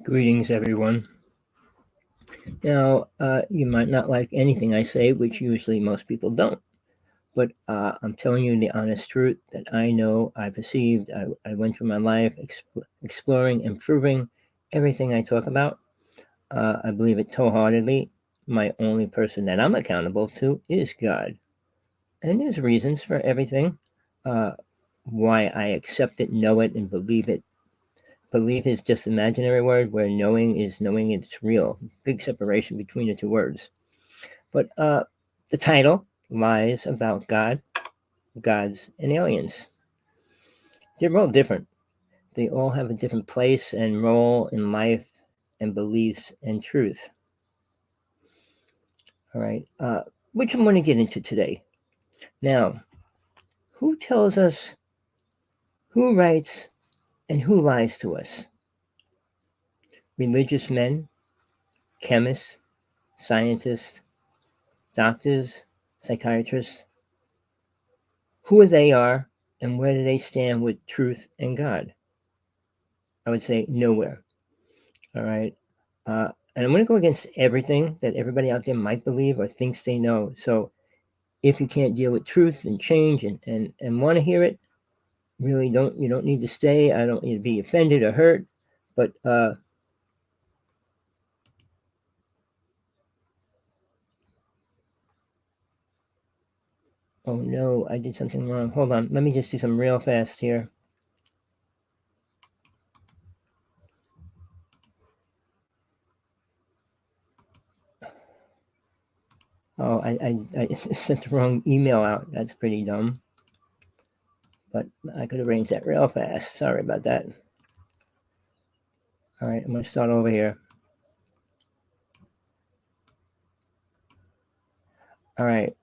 Greetings, everyone. Now, you might not like anything I say, which usually most people don't, but I'm telling you the honest truth that I know, I perceived. I went through my life exploring, improving everything I talk about. I believe it wholeheartedly. My only person that I'm accountable to is God. And there's reasons for everything, uh, why I accept it, know it, and believe it. Belief is just imaginary word where knowing is knowing it's real. Big separation between the two words. But the title lies about God, gods, and aliens. They're all different. They all have a different place and role in life and beliefs and truth. All right. Which I'm going to get into today. Now, who tells us, who writes, and who lies to us? Religious men, chemists, scientists, doctors, psychiatrists, who they are, and where do they stand with truth and God? I would say nowhere. All right. And I'm going to go against everything that everybody out there might believe or thinks they know. So if you can't deal with truth and change and want to hear it, really don't need to stay. I don't need to be offended or hurt. But oh no, I did something wrong. Hold on. Let me just do some real fast here. Oh, I sent the wrong email out. That's pretty dumb. But I could arrange that real fast. Sorry about that. All right, I'm going to start over here. All right.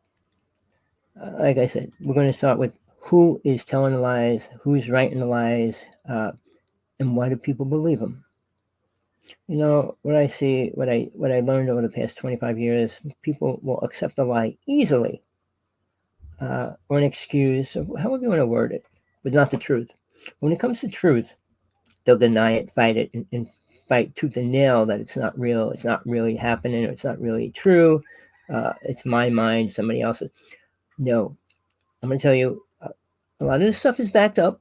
Like I said, we're going to start with who is telling the lies, who's writing the lies, and why do people believe them? You know, what I see, what I learned over the past 25 years, people will accept a lie easily, or an excuse, or however you want to word it, but not the truth. When it comes to truth, they'll deny it, fight it, and fight tooth and nail that it's not real, it's not really happening, or it's not really true. It's my mind, somebody else's. No, I'm going to tell you, a lot of this stuff is backed up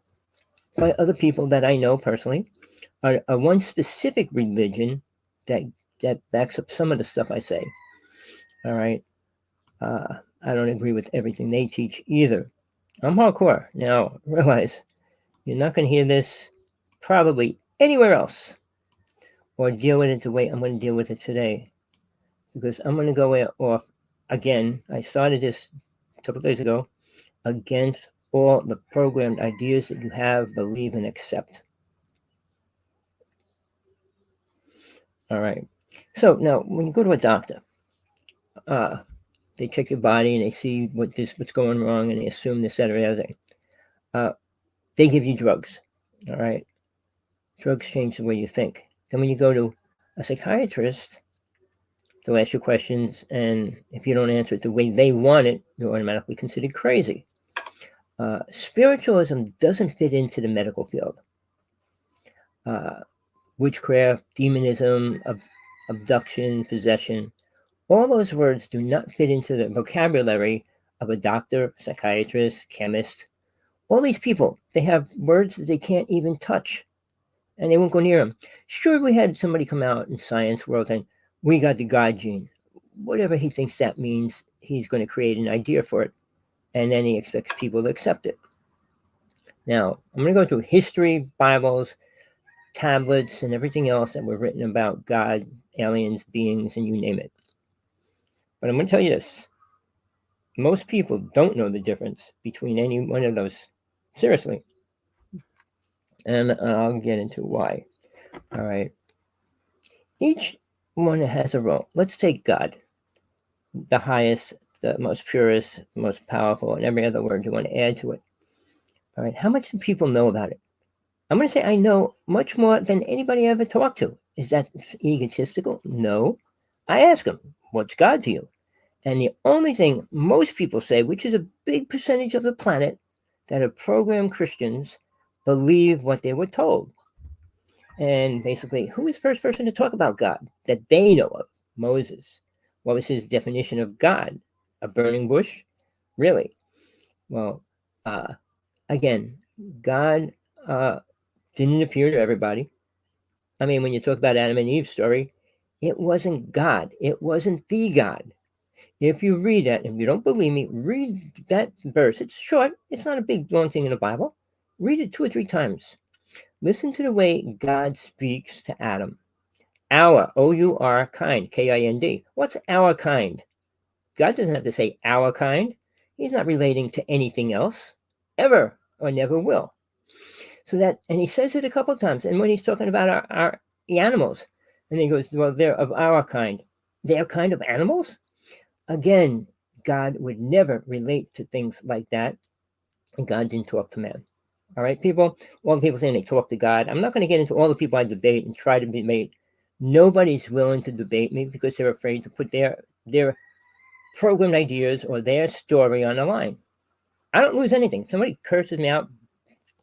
by other people that I know personally. One specific religion that backs up some of the stuff I say. All right, I don't agree with everything they teach either. I'm hardcore. Now realize you're not going to hear this probably anywhere else or deal with it the way I'm going to deal with it today, because I'm going to go off again. I started this a couple days ago against all the programmed ideas that you have, believe, and accept. All right. So now, when you go to a doctor, uh, they check your body and they see what's going wrong, and they assume this, that, or the other thing. They give you drugs. All right. Drugs change the way you think. Then when you go to a psychiatrist, they'll ask you questions, and if you don't answer it the way they want it, you're automatically considered crazy. Spiritualism doesn't fit into the medical field. Witchcraft, demonism, abduction, possession, all those words do not fit into the vocabulary of a doctor, psychiatrist, chemist. All these people, they have words that they can't even touch, and they won't go near them. Sure, we had somebody come out in science world saying, we got the God gene. Whatever he thinks that means, he's going to create an idea for it, and then he expects people to accept it. Now, I'm going to go through history, Bibles, tablets, and everything else that were written about God, aliens, beings, and you name it. But I'm going to tell you this. Most people don't know the difference between any one of those. Seriously. And I'll get into why. All right. Each one has a role. Let's take God, the highest, the most purest, most powerful, and every other word you want to add to it. All right. How much do people know about it? I'm going to say I know much more than anybody I ever talked to. Is that egotistical? No. I ask them, what's God to you? And the only thing most people say, which is a big percentage of the planet, that are programmed Christians, believe what they were told. And basically, who was the first person to talk about God that they know of? Moses. What was his definition of God? A burning bush? Really? Well, uh, again, God didn't appear to everybody. I mean, when you talk about Adam and Eve's story, it wasn't God. It wasn't the God. If you read that, if you don't believe me, read that verse. It's short. It's not a big, long thing in the Bible. Read it 2 or 3 times. Listen to the way God speaks to Adam. Our, O-U-R, kind, K-I-N-D. What's our kind? God doesn't have to say our kind. He's not relating to anything else, ever or never will. So that, and he says it a couple of times. And when he's talking about the animals, and he goes, well, they're of our kind. They're kind of animals? Again, God would never relate to things like that, and God didn't talk to man. All right, people? All the people saying they talk to God. I'm not going to get into all the people I debate and try to debate. Nobody's willing to debate me because they're afraid to put their programmed ideas or their story on the line. I don't lose anything. Somebody curses me out,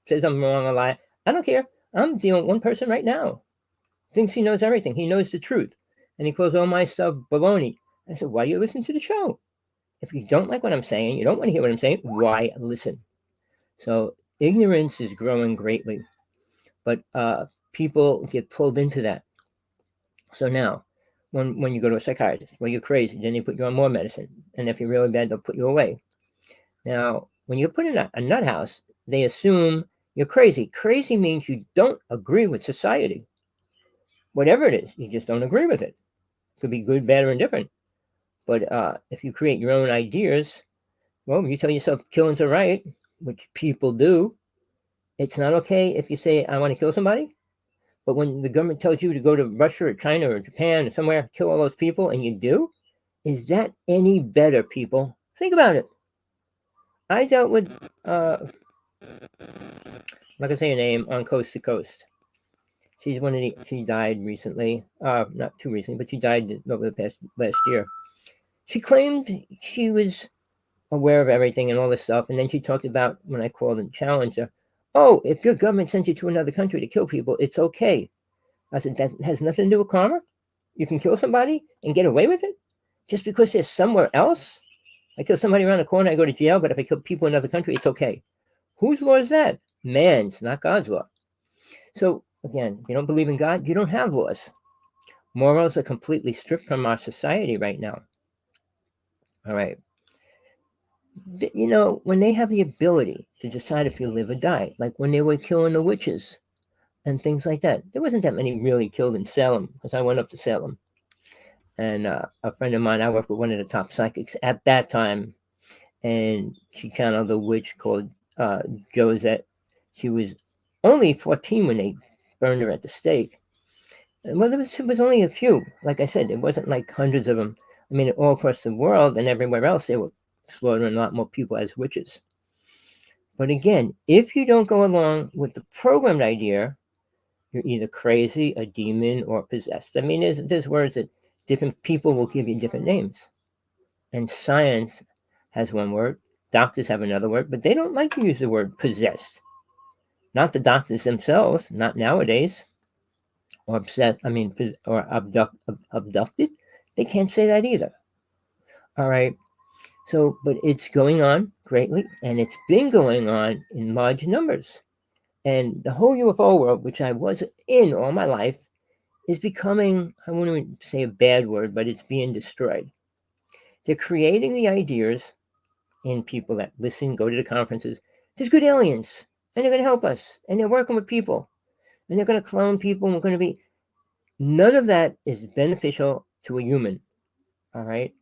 says I'm wrong, a lie. I don't care. I'm dealing with one person right now. Thinks he knows everything. He knows the truth. And he calls all my stuff baloney. I said, why do you listen to the show? If you don't like what I'm saying, you don't want to hear what I'm saying, why listen? So ignorance is growing greatly, but people get pulled into that. So now, when you go to a psychiatrist, well, you're crazy, then they put you on more medicine, and if you're really bad, they'll put you away. Now, when you're put in a nut house, they assume you're crazy. Crazy means you don't agree with society. Whatever it is, you just don't agree with it. It could be good, bad, or indifferent. But if you create your own ideas, well, you tell yourself killing's all right, which people do. It's not okay if you say, I want to kill somebody. But when the government tells you to go to Russia or China or Japan or somewhere, kill all those people, and you do, is that any better, people? Think about it. I dealt with, I'm not going to say her name, on Coast to Coast. She's she died recently. Not too recently, but she died over the last year. She claimed she was aware of everything and all this stuff. And then she talked about, when I called and challenged her, oh, if your government sends you to another country to kill people, it's okay. I said, that has nothing to do with karma? You can kill somebody and get away with it? Just because they're somewhere else? I kill somebody around the corner, I go to jail, but if I kill people in another country, it's okay. Whose law is that? Man's, not God's law. So, again, if you don't believe in God, you don't have laws. Morals are completely stripped from our society right now. All right. You know, when they have the ability to decide if you live or die, like when they were killing the witches and things like that. There wasn't that many really killed in Salem, because I went up to Salem. And a friend of mine, I worked with one of the top psychics at that time, and she channeled a witch called Josette. She was only 14 when they burned her at the stake. Well, there was only a few. Like I said, it wasn't like hundreds of them. I mean, all across the world and everywhere else, they were slaughtering a lot more people as witches. But again, if you don't go along with the programmed idea, you're either crazy, a demon, or possessed. I mean, there's words that different people will give you different names. And science has one word, doctors have another word, but they don't like to use the word possessed. Not the doctors themselves, not nowadays. Or obsessed, I mean, or abducted. They can't say that either. All right. So, but it's going on greatly, and it's been going on in large numbers. And the whole UFO world, which I was in all my life, is becoming, I won't even say a bad word, but it's being destroyed. They're creating the ideas in people that listen, go to the conferences. There's good aliens, and they're going to help us, and they're working with people, and they're going to clone people, and we're going to be. None of that is beneficial to a human, all right?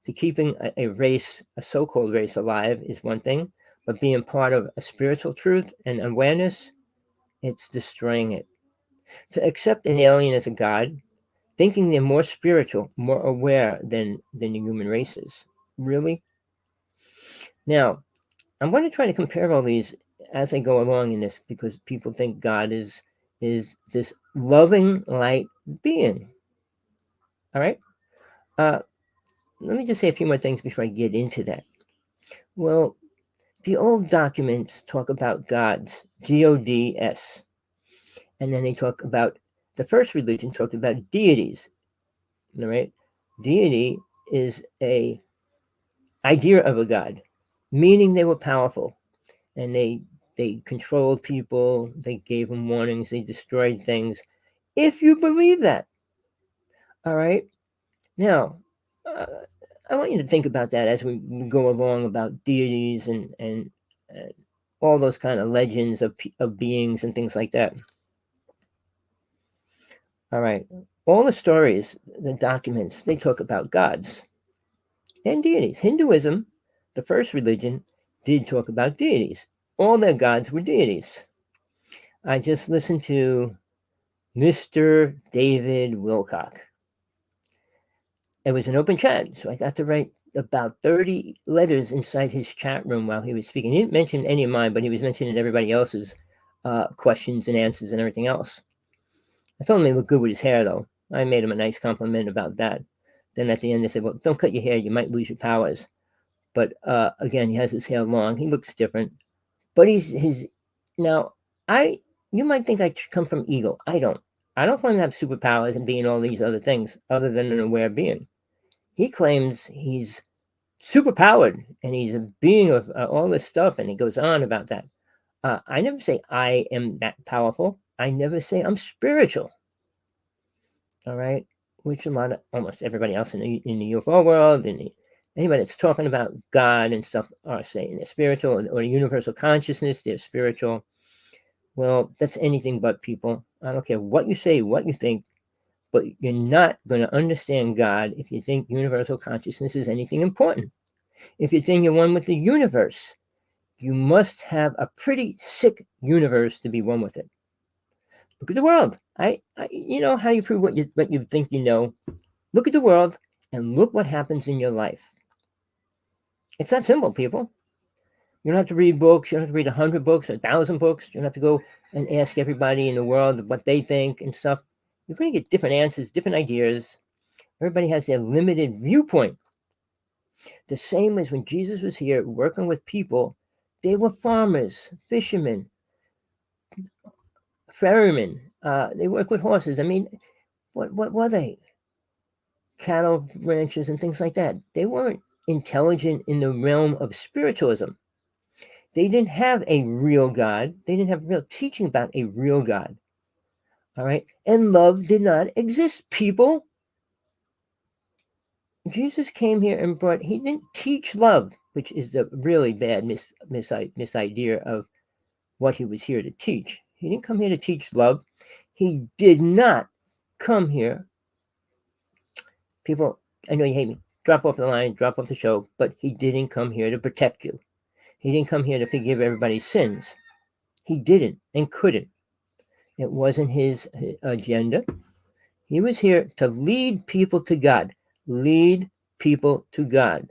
So keeping a race, a so-called race alive is one thing, but being part of a spiritual truth and awareness, it's destroying it. To accept an alien as a god, thinking they're more spiritual, more aware than the human races. Really? Now, I'm going to try to compare all these as I go along in this, because people think God is this loving light being. All right? Let me just say a few more things before I get into that. Well, the old documents talk about gods, Gods, And then they talk about the first religion talked about deities. All right, deity is a idea of a god, meaning they were powerful and they controlled people. They gave them warnings. They destroyed things. If you believe that, all right. Now, uh, I want you to think about that as we go along about deities and all those kind of legends of beings and things like that. All right. All the stories, the documents, they talk about gods and deities. Hinduism, the first religion, did talk about deities. All their gods were deities. I just listened to Mr. David Wilcock. It was an open chat, so I got to write about 30 letters inside his chat room while he was speaking. He didn't mention any of mine, but he was mentioning everybody else's questions and answers and everything else. I told him he looked good with his hair, though. I made him a nice compliment about that. Then at the end, they said, well, don't cut your hair. You might lose your powers. But again, he has his hair long. He looks different. But now, you might think I come from ego. I don't. I don't claim to have superpowers and being all these other things other than an aware being. He claims he's superpowered and he's a being of all this stuff, and he goes on about that. I never say I am that powerful. I never say I'm spiritual. All right, which almost everybody else in the UFO world, anybody that's talking about God and stuff are saying they're spiritual, or universal consciousness, they're spiritual. Well, that's anything but, people. I don't care what you say, what you think, but you're not going to understand God if you think universal consciousness is anything important. If you think you're one with the universe, you must have a pretty sick universe to be one with it. Look at the world. You know how you prove what you think you know. Look at the world and look what happens in your life. It's that simple, people. You don't have to read books. You don't have to read 100 books or 1,000 books. You don't have to go and ask everybody in the world what they think and stuff. You're going to get different answers, different ideas. Everybody has their limited viewpoint. The same as when Jesus was here working with people, they were farmers, fishermen, ferrymen. They work with horses. I mean, what were they? Cattle ranchers and things like that. They weren't intelligent in the realm of spiritualism. They didn't have a real God. They didn't have real teaching about a real God. All right. And love did not exist, people. Jesus came here and he didn't teach love, which is the really bad idea of what he was here to teach. He didn't come here to teach love. He did not come here. People, I know you hate me. Drop off the line, drop off the show, but he didn't come here to protect you. He didn't come here to forgive everybody's sins. He didn't and couldn't. It wasn't his agenda. He was here to lead people to God. Lead people to God.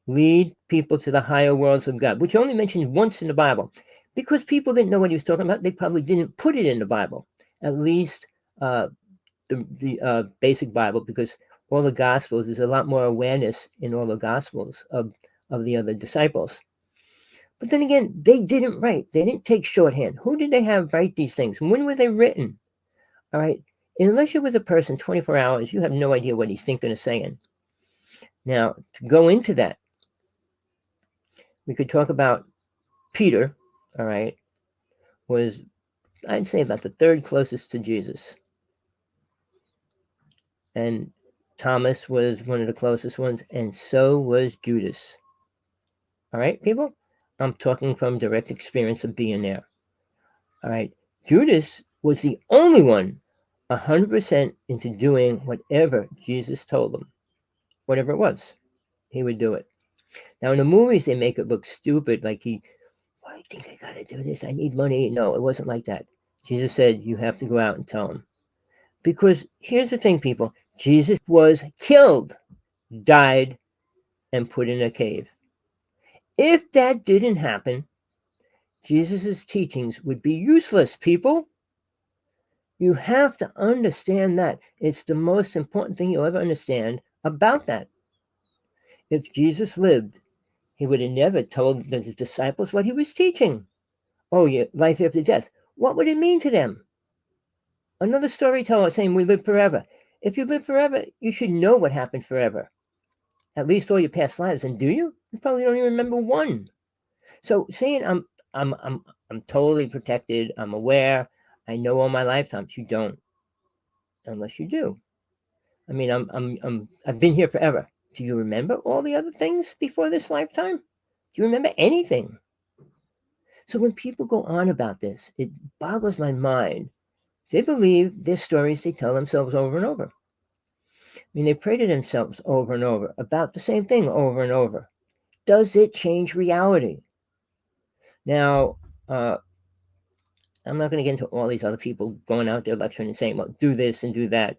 Lead people to the higher worlds of God, which only mentioned once in the Bible. Because people didn't know what he was talking about, they probably didn't put it in the Bible. At least the basic Bible, because all the Gospels, there's a lot more awareness in all the Gospels of the other disciples. But then again, they didn't write. They didn't take shorthand. Who did they have write these things? When were they written? All right. Unless you're with a person 24 hours, you have no idea what he's thinking or saying. Now, to go into that, we could talk about Peter, all right, was, I'd say, about the third closest to Jesus. And Thomas was one of the closest ones, and so was Judas. All right, people? I'm talking from direct experience of being there. All right. Judas was the only one 100% into doing whatever Jesus told him. Whatever it was, he would do it. Now, in the movies, they make it look stupid, like I think I got to do this. I need money. No, it wasn't like that. Jesus said, you have to go out and tell him. Because here's the thing, people. Jesus was killed, died, and put in a cave. If that didn't happen, Jesus' teachings would be useless, people. You have to understand that. It's the most important thing you'll ever understand about that. If Jesus lived, he would have never told his disciples what he was teaching. Oh, yeah, life after death. What would it mean to them? Another storyteller saying we live forever. If you live forever, you should know what happened forever. At least all your past lives. And do you? You probably don't even remember one. So saying I'm totally protected, I'm aware, I know all my lifetimes. You don't, unless you do. I mean, I've been here forever. Do you remember all the other things before this lifetime? Do you remember anything? So when people go on about this, it boggles my mind. They believe their stories they tell themselves over and over. I mean, they pray to themselves over and over about the same thing over and over. Does it change reality? Now, I'm not going to get into all these other people going out there lecturing and saying, well, do this and do that.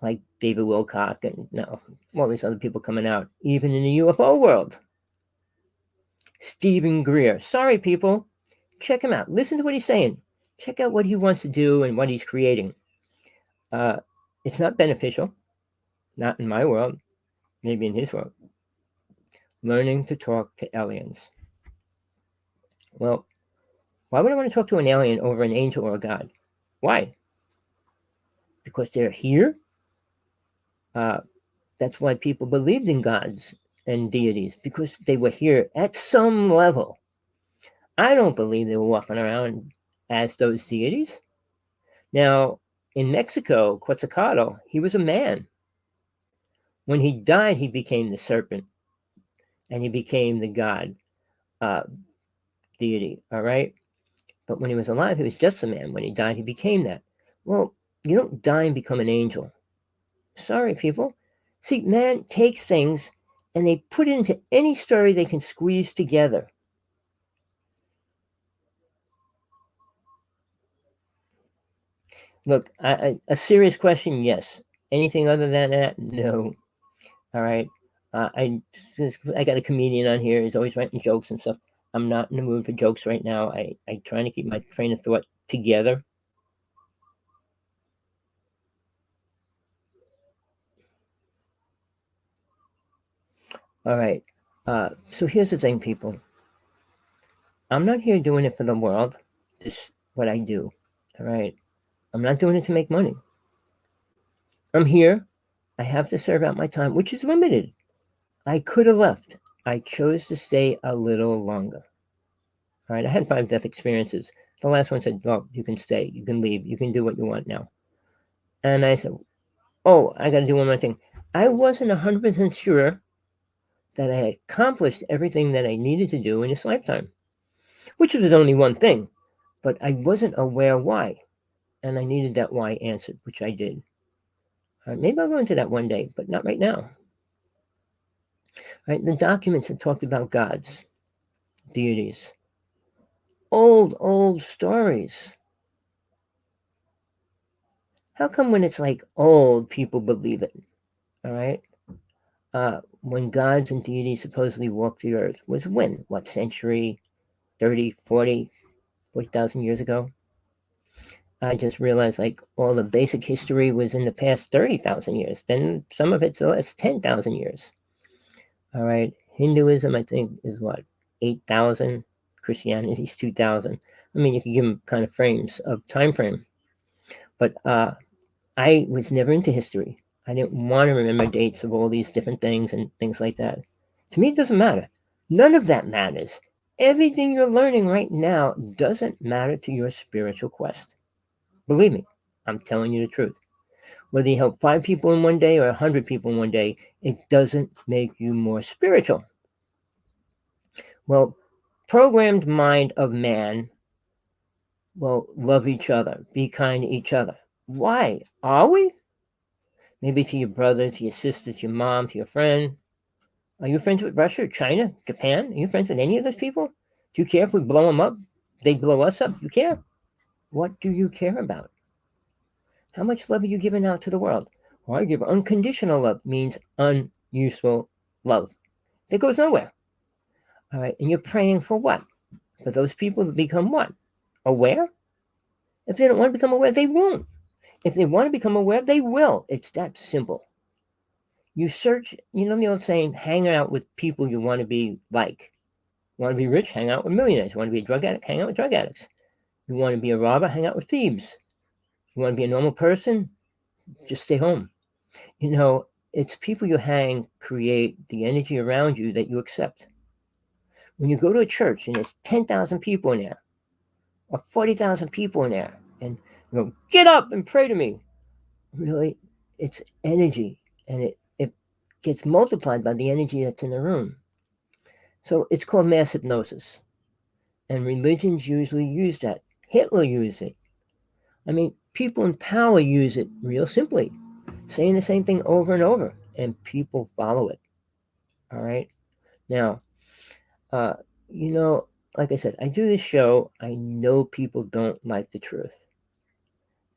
Like David Wilcock and all these other people coming out, even in the UFO world. Stephen Greer. Sorry, people. Check him out. Listen to what he's saying. Check out what he wants to do and what he's creating. It's not beneficial. Not in my world. Maybe in his world. Learning to talk to aliens. Well, why would I want to talk to an alien over an angel or a god? Why? Because they're here? That's why people believed in gods and deities, because they were here at some level. I don't believe they were walking around as those deities. Now, in Mexico, Quetzalcoatl, he was a man. When he died, he became the serpent, and he became the god deity, all right? But when he was alive, he was just a man. When he died, he became that. Well, you don't die and become an angel. Sorry, people. See, man takes things and they put it into any story they can squeeze together. Look, a serious question, yes. Anything other than that, no. All right. I got a comedian on here. He's always writing jokes and stuff. I'm not in the mood for jokes right now. I'm trying to keep my train of thought together. All right. So here's the thing, people. I'm not here doing it for the world. This is what I do. All right. I'm not doing it to make money. I'm here. I have to serve out my time, which is limited. I could have left. I chose to stay a little longer. All right. I had 5 death experiences. The last one said, "Oh, you can stay. You can leave. You can do what you want now." And I said, "Oh, I got to do one more thing." I wasn't 100% sure that I accomplished everything that I needed to do in this lifetime, which was only one thing, but I wasn't aware why. And I needed that why answered, which I did. Maybe I'll go into that one day, but not right now. Right? The documents that talked about gods, deities, old stories. How come when it's like old, people believe it? All right? When gods and deities supposedly walked the earth was when? What century? 30, 40, 40,000 years ago? I just realized like all the basic history was in the past 30,000 years. Then some of it's the last 10,000 years. All right. Hinduism, I think, is what? 8,000. Christianity's 2,000. I mean, you can give them kind of frames of time frame. But I was never into history. I didn't want to remember dates of all these different things and things like that. To me, it doesn't matter. None of that matters. Everything you're learning right now doesn't matter to your spiritual quest. Believe me, I'm telling you the truth. Whether you help 5 people in one day or 100 people in one day, it doesn't make you more spiritual. Well, programmed mind of man will love each other, be kind to each other. Why? Are we? Maybe to your brother, to your sister, to your mom, to your friend. Are you friends with Russia, China, Japan? Are you friends with any of those people? Do you care if we blow them up? They blow us up? You care? What do you care about? How much love are you giving out to the world? Well, I give unconditional love, means unuseful love. That goes nowhere. All right, and you're praying for what? For those people to become what? Aware? If they don't want to become aware, they won't. If they want to become aware, they will. It's that simple. You search, you know the old saying, hang out with people you want to be like. You want to be rich, hang out with millionaires. You want to be a drug addict, hang out with drug addicts. You want to be a robber? Hang out with thieves. You want to be a normal person? Just stay home. It's people you hang create the energy around you that you accept. When you go to a church and there's 10,000 people in there, or 40,000 people in there, and you go, get up and pray to me. Really, it's energy, and it gets multiplied by the energy that's in the room. So it's called mass hypnosis. And religions usually use that. Hitler used it. I mean, people in power use it real simply, saying the same thing over and over, and people follow it. All right. Now, uh, you know, like I said, I do this show. I know people don't like the truth.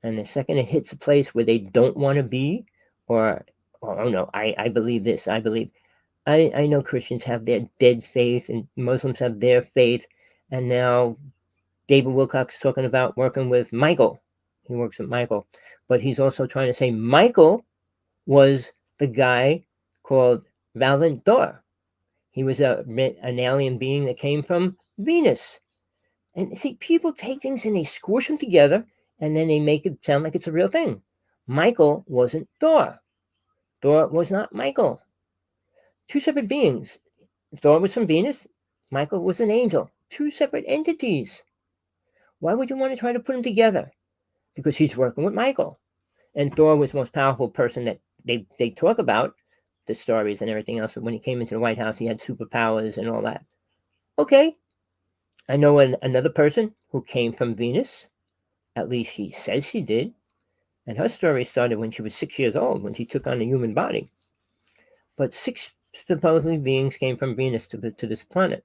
And the second it hits a place where they don't want to be, or, oh no, I believe this, I know Christians have their dead faith and Muslims have their faith. And now David Wilcock's talking about working with Michael. He works with Michael. But he's also trying to say Michael was the guy called Valiant Thor. He was an alien being that came from Venus. And see, people take things and they squish them together and then they make it sound like it's a real thing. Michael wasn't Thor. Thor was not Michael. Two separate beings. Thor was from Venus. Michael was an angel. Two separate entities. Why would you want to try to put them together? Because he's working with Michael. And Thor was the most powerful person that they talk about, the stories and everything else. But when he came into the White House, he had superpowers and all that. Okay. I know another person who came from Venus. At least she says she did. And her story started when she was 6 years old, when she took on a human body. But 6 supposedly beings came from Venus to this planet.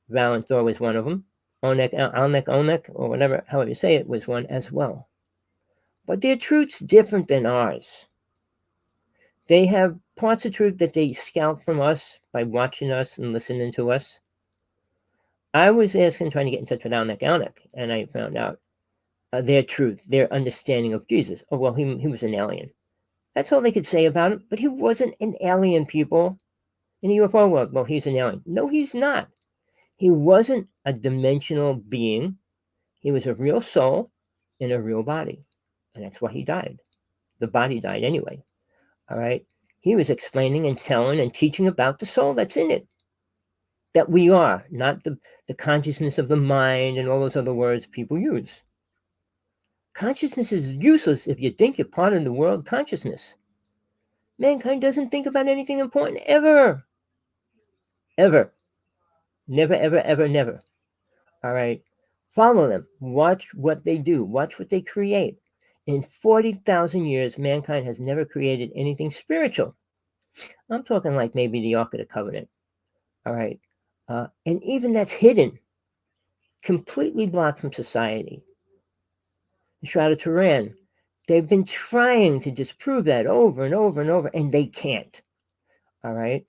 Valiant Thor was one of them. Olnek, or whatever, however you say it, was one as well. But their truth's different than ours. They have parts of truth that they scout from us by watching us and listening to us. I was trying to get in touch with Olnek, and I found out their truth, their understanding of Jesus. Oh, well, he was an alien. That's all they could say about him. But he wasn't an alien, people. In the UFO world, well, he's an alien. No, he's not. He wasn't a dimensional being. He was a real soul in a real body. And that's why he died. The body died anyway. All right? He was explaining and telling and teaching about the soul that's in it. That we are, not the consciousness of the mind and all those other words people use. Consciousness is useless if you think you're part of the world consciousness. Mankind doesn't think about anything important ever. Ever. Never, ever, ever, never. All right? Follow them. Watch what they do. Watch what they create. In 40,000 years, mankind has never created anything spiritual. I'm talking like maybe the Ark of the Covenant. All right? And even that's hidden. Completely blocked from society. The Shroud of Turin. They've been trying to disprove that over and over and over, and they can't. All right?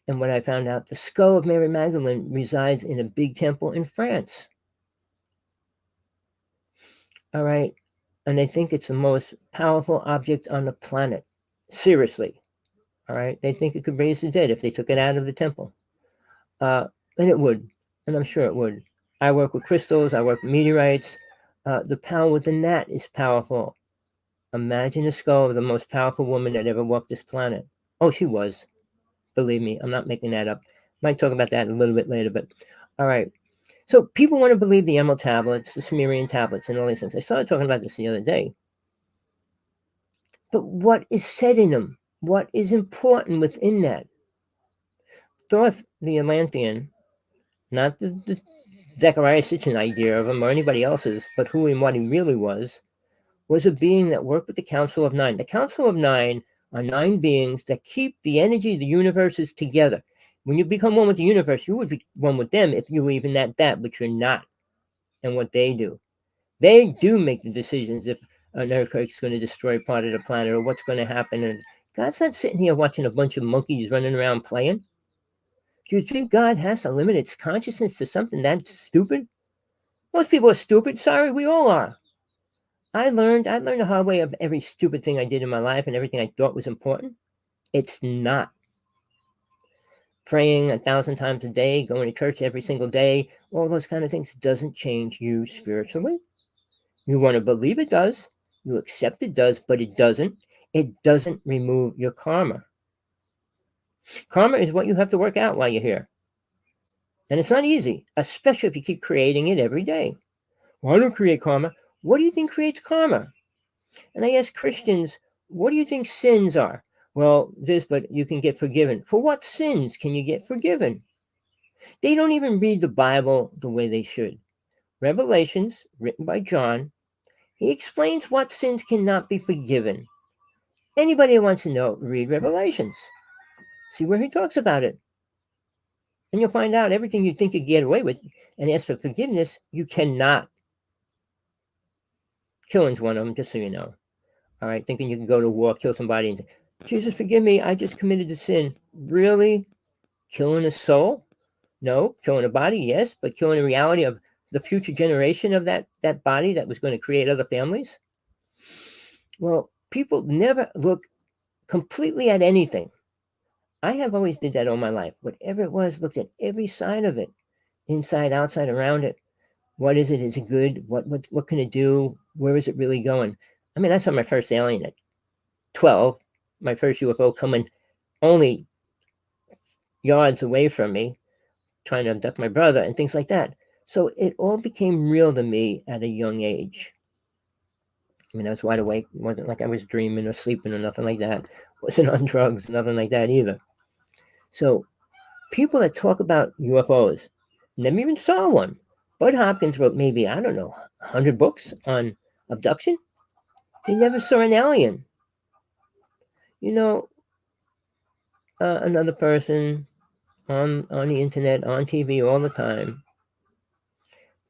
And when I found out, the skull of Mary Magdalene resides in a big temple in France. All right? And they think it's the most powerful object on the planet. Seriously. All right? They think it could raise the dead if they took it out of the temple. And it would. And I'm sure it would. I work with crystals. I work with meteorites. The power within that is powerful. Imagine the skull of the most powerful woman that ever walked this planet. Oh, she was. Believe me, I'm not making that up. Might talk about that a little bit later, but all right. So people want to believe the Emerald tablets, the Sumerian tablets, and all these things. I started talking about this the other day. But what is said in them? What is important within that? Thor, the Atlantean, not the Zechariah Sitchin idea of him or anybody else's, but who and what he really was a being that worked with the Council of Nine. The Council of Nine are 9 beings that keep the energy of the universes together. When you become one with the universe, you would be one with them if you were even that, but you're not. And what they do. They do make the decisions if an earthquake's going to destroy part of the planet or what's going to happen. And God's not sitting here watching a bunch of monkeys running around playing. Do you think God has to limit its consciousness to something that stupid? Most people are stupid. Sorry, we all are. I learned the hard way of every stupid thing I did in my life and everything I thought was important. It's not. praying 1,000 times a day, going to church every single day, all those kind of things doesn't change you spiritually. You want to believe it does, you accept it does, but it doesn't. It doesn't remove your karma. Karma is what you have to work out while you're here. And it's not easy, especially if you keep creating it every day. Well, I don't create karma. What do you think creates karma? And I ask Christians, what do you think sins are? Well, this, but you can get forgiven. For what sins can you get forgiven? They don't even read the Bible the way they should. Revelations, written by John, he explains what sins cannot be forgiven. Anybody who wants to know, read Revelations. See where he talks about it. And you'll find out everything you think you get away with and ask for forgiveness, you cannot. Killing's one of them, just so you know. All right, thinking you can go to war, kill somebody, and say, Jesus, forgive me, I just committed a sin. Really? Killing a soul? No. Killing a body? Yes. But killing the reality of the future generation of that body that was going to create other families? Well, people never look completely at anything. I have always did that all my life. Whatever it was, looked at every side of it, inside, outside, around it. What is it? Is it good? What can it do? Where is it really going? I mean, I saw my first alien at 12, my first UFO coming only yards away from me, trying to abduct my brother and things like that. So it all became real to me at a young age. I mean, I was wide awake. It wasn't like I was dreaming or sleeping or nothing like that. Wasn't on drugs, nothing like that either. So people that talk about UFOs never even saw one. Bud Hopkins wrote maybe, I don't know, 100 books on abduction. He never saw an alien. You know, another person on the internet, on TV all the time,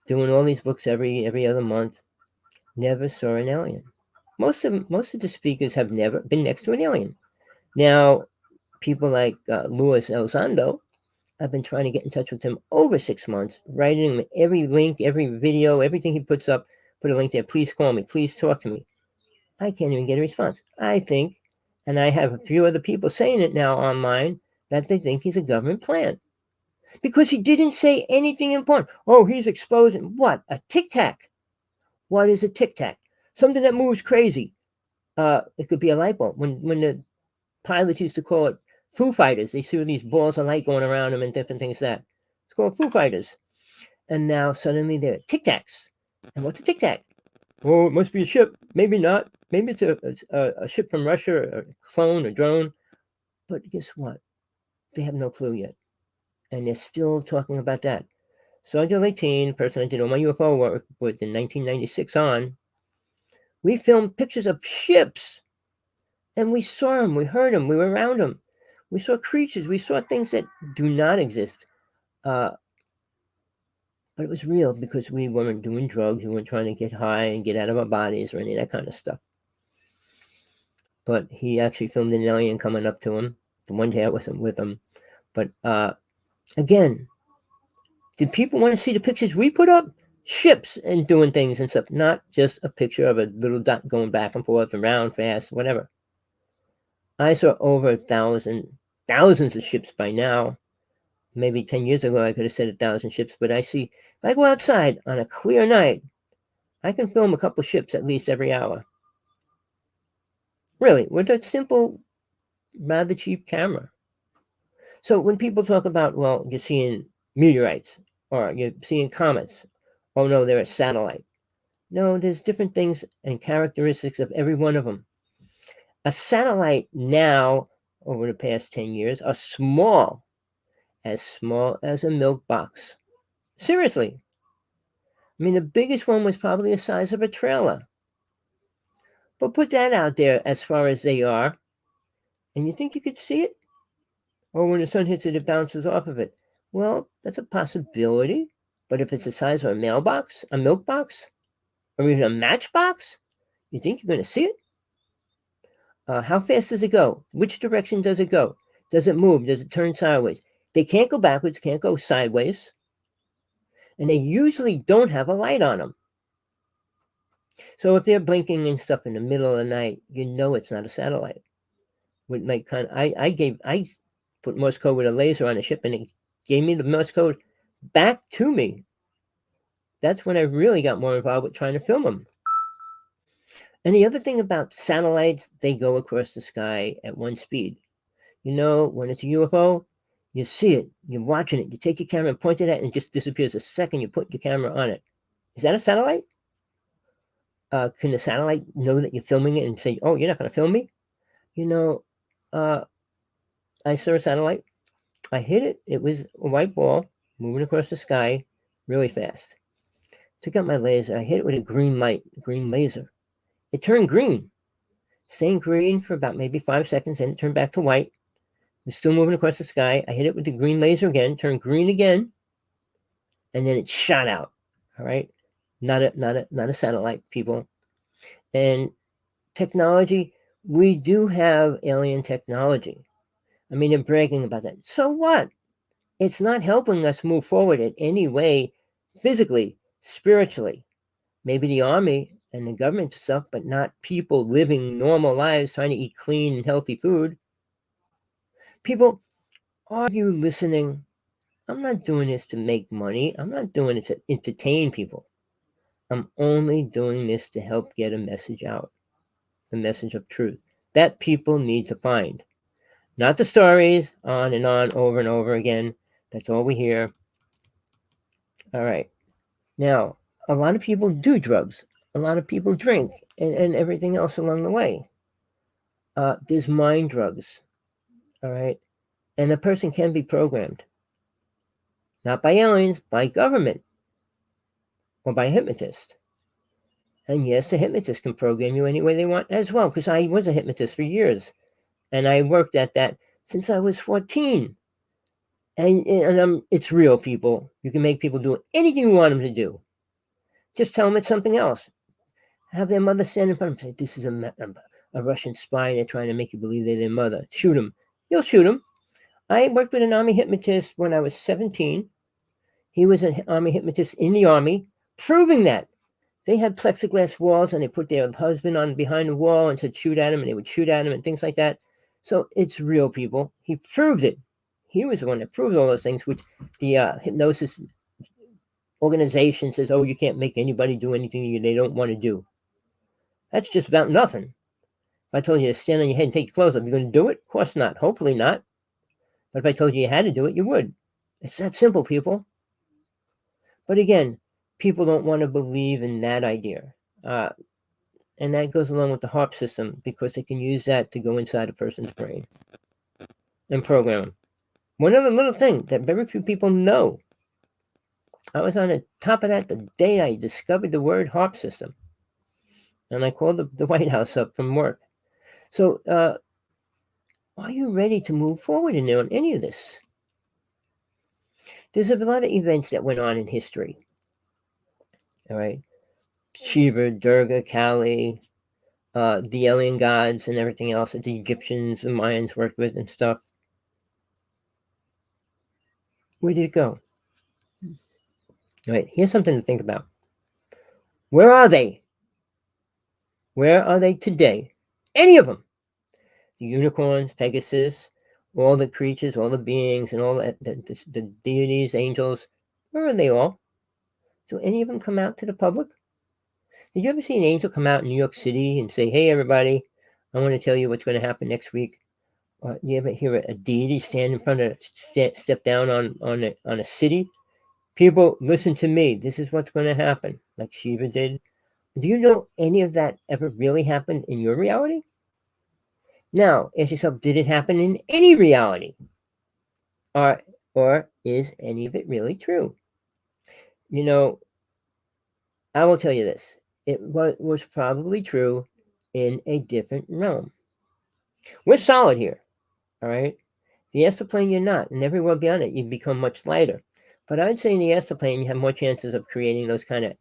doing all these books every other month, never saw an alien. Most of the speakers have never been next to an alien. Now, people like Luis Elizondo, I've been trying to get in touch with him over 6 months, writing him every link, every video, everything he puts up, put a link there. Please call me. Please talk to me. I can't even get a response. I think, and I have a few other people saying it now online, that they think he's a government plan. Because he didn't say anything important. Oh, he's exposing what? A tic tac. What is a tic tac? Something that moves crazy. It could be a light bulb. When the pilots used to call it Foo Fighters, they see these balls of light going around them and different things like that. It's called Foo Fighters. And now suddenly they're tic tacs. And what's a tic tac? Oh, it must be a ship. Maybe not. Maybe it's a ship from Russia, or a clone, or drone. But guess what? They have no clue yet. And they're still talking about that. Sergio 18, person I did all my UFO work with in 1996 on, we filmed pictures of ships. And we saw them, we heard them, we were around them. We saw creatures, we saw things that do not exist. But it was real because we weren't doing drugs, we weren't trying to get high and get out of our bodies or any of that kind of stuff. But he actually filmed an alien coming up to him. The one day I wasn't with him. But again, did people want to see the pictures we put up? Ships and doing things and stuff, not just a picture of a little dot going back and forth, around, fast, whatever. I saw over 1,000, thousands of ships by now. Maybe 10 years ago, I could have said 1,000 ships, but I see, if I go outside on a clear night, I can film a couple ships at least every hour. Really, with a simple, rather cheap camera. So when people talk about, well, you're seeing meteorites, or you're seeing comets, oh no, they're a satellite. No, there's different things and characteristics of every one of them. A satellite now, over the past 10 years, are small as a milk box. Seriously. I mean, the biggest one was probably the size of a trailer. But put that out there as far as they are, and you think you could see it? Or when the sun hits it, it bounces off of it. Well, that's a possibility. But if it's the size of a mailbox, a milk box, or even a matchbox, you think you're going to see it? How fast does it go? Which direction does it go? Does it move? Does it turn sideways? They can't go backwards, can't go sideways. And they usually don't have a light on them. So if they're blinking and stuff in the middle of the night, you know it's not a satellite. With my I put Morse code with a laser on a ship, and it gave me the Morse code back to me. That's when I really got more involved with trying to film them. And the other thing about satellites, they go across the sky at one speed. When it's a UFO, you see it, you're watching it, you take your camera and point it at it, and it just disappears the second you put your camera on it. Is that a satellite? Can the satellite know that you're filming it and say, oh, you're not going to film me? I saw a satellite. I hit it. It was a white ball moving across the sky really fast. Took out my laser. I hit it with a green laser. It turned green. Staying green for about maybe 5 seconds, and it turned back to white. It was still moving across the sky. I hit it with the green laser again, turned green again, and then it shot out. All right? Not a satellite, people. And technology, we do have alien technology. I mean, they're bragging about that. So what? It's not helping us move forward in any way, physically, spiritually. Maybe the army and the government stuff, but not people living normal lives trying to eat clean and healthy food. People, are you listening? I'm not doing this to make money. I'm not doing it to entertain people. I'm only doing this to help get a message out, the message of truth that people need to find. Not the stories on and on, over and over again. That's all we hear. All right. Now, a lot of people do drugs. A lot of people drink and everything else along the way. There's mind drugs. All right. And a person can be programmed. Not by aliens, by government. Or by a hypnotist. And yes, a hypnotist can program you any way they want as well, because I was a hypnotist for years. And I worked at that since I was 14. And it's real, people. You can make people do anything you want them to do. Just tell them it's something else. Have their mother stand in front of them and say, this is a Russian spy, and they're trying to make you believe they're their mother. Shoot them. You'll shoot them. I worked with an army hypnotist when I was 17. He was an army hypnotist in the army, proving that. They had plexiglass walls, and they put their husband on behind the wall and said, shoot at him, and they would shoot at him and things like that. So it's real, people. He proved it. He was the one that proved all those things, which the hypnosis organization says, oh, you can't make anybody do anything they don't want to do. That's just about nothing. If I told you to stand on your head and take your clothes off, you're going to do it? Of course not. Hopefully not. But if I told you had to do it, you would. It's that simple, people. But again, people don't want to believe in that idea. And that goes along with the HARP system, because they can use that to go inside a person's brain and program them. One other little thing that very few people know. I was on the top of that the day I discovered the word HARP system. And I called the White House up from work. So, are you ready to move forward in on any of this? There's a lot of events that went on in history. All right. Shiva, Durga, Kali, the alien gods and everything else that the Egyptians and Mayans worked with and stuff. Where did it go? All right, here's something to think about. Where are they? Where are they today? Any of them. The unicorns, Pegasus, all the creatures, all the beings, and all the deities, angels. Where are they all? Do any of them come out to the public? Did you ever see an angel come out in New York City and say, hey, everybody, I want to tell you what's going to happen next week? Or you ever hear a deity stand in front of, step down on a city? People, listen to me. This is what's going to happen, like Shiva did. Do you know any of that ever really happened in your reality? Now, ask yourself, did it happen in any reality? Or is any of it really true? I will tell you this. It was probably true in a different realm. We're solid here, all right? The astral plane, you're not. And every world beyond it, you become much lighter. But I'd say in the astral plane, you have more chances of creating those kind of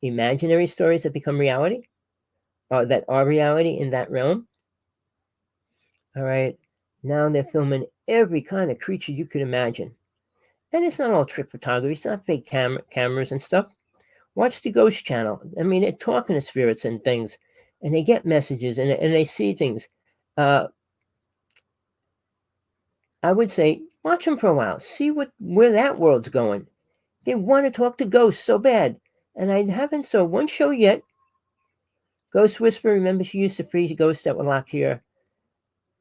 imaginary stories that become reality, or that are reality in that realm. All right. Now they're filming every kind of creature you could imagine. And it's not all trick photography. It's not fake cameras and stuff. Watch the Ghost Channel. I mean, they're talking to spirits and things, and they get messages and they see things. I I would say, watch them for a while. See where that world's going. They want to talk to ghosts so bad. And I haven't saw one show yet. Ghost Whisperer, remember she used to free ghosts that were locked here?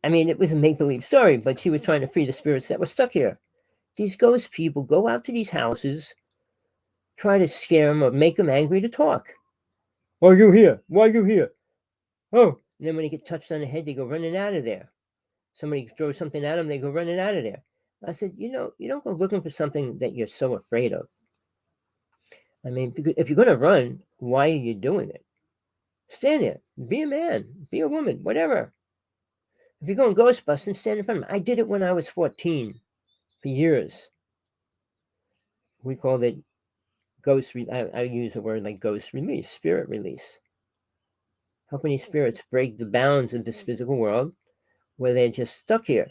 I mean, it was a make-believe story, but she was trying to free the spirits that were stuck here. These ghost people go out to these houses, try to scare them or make them angry to talk. Why are you here? Why are you here? Oh. And then when they get touched on the head, they go running out of there. Somebody throws something at them, they go running out of there. I said, you don't go looking for something that you're so afraid of. I mean, because if you're going to run, why are you doing it? Stand there. Be a man. Be a woman. Whatever. If you're going ghost busting, stand in front of me. I did it when I was 14 for years. We called it I use a word like ghost release, spirit release. Helping these spirits break the bounds of this physical world where they're just stuck here.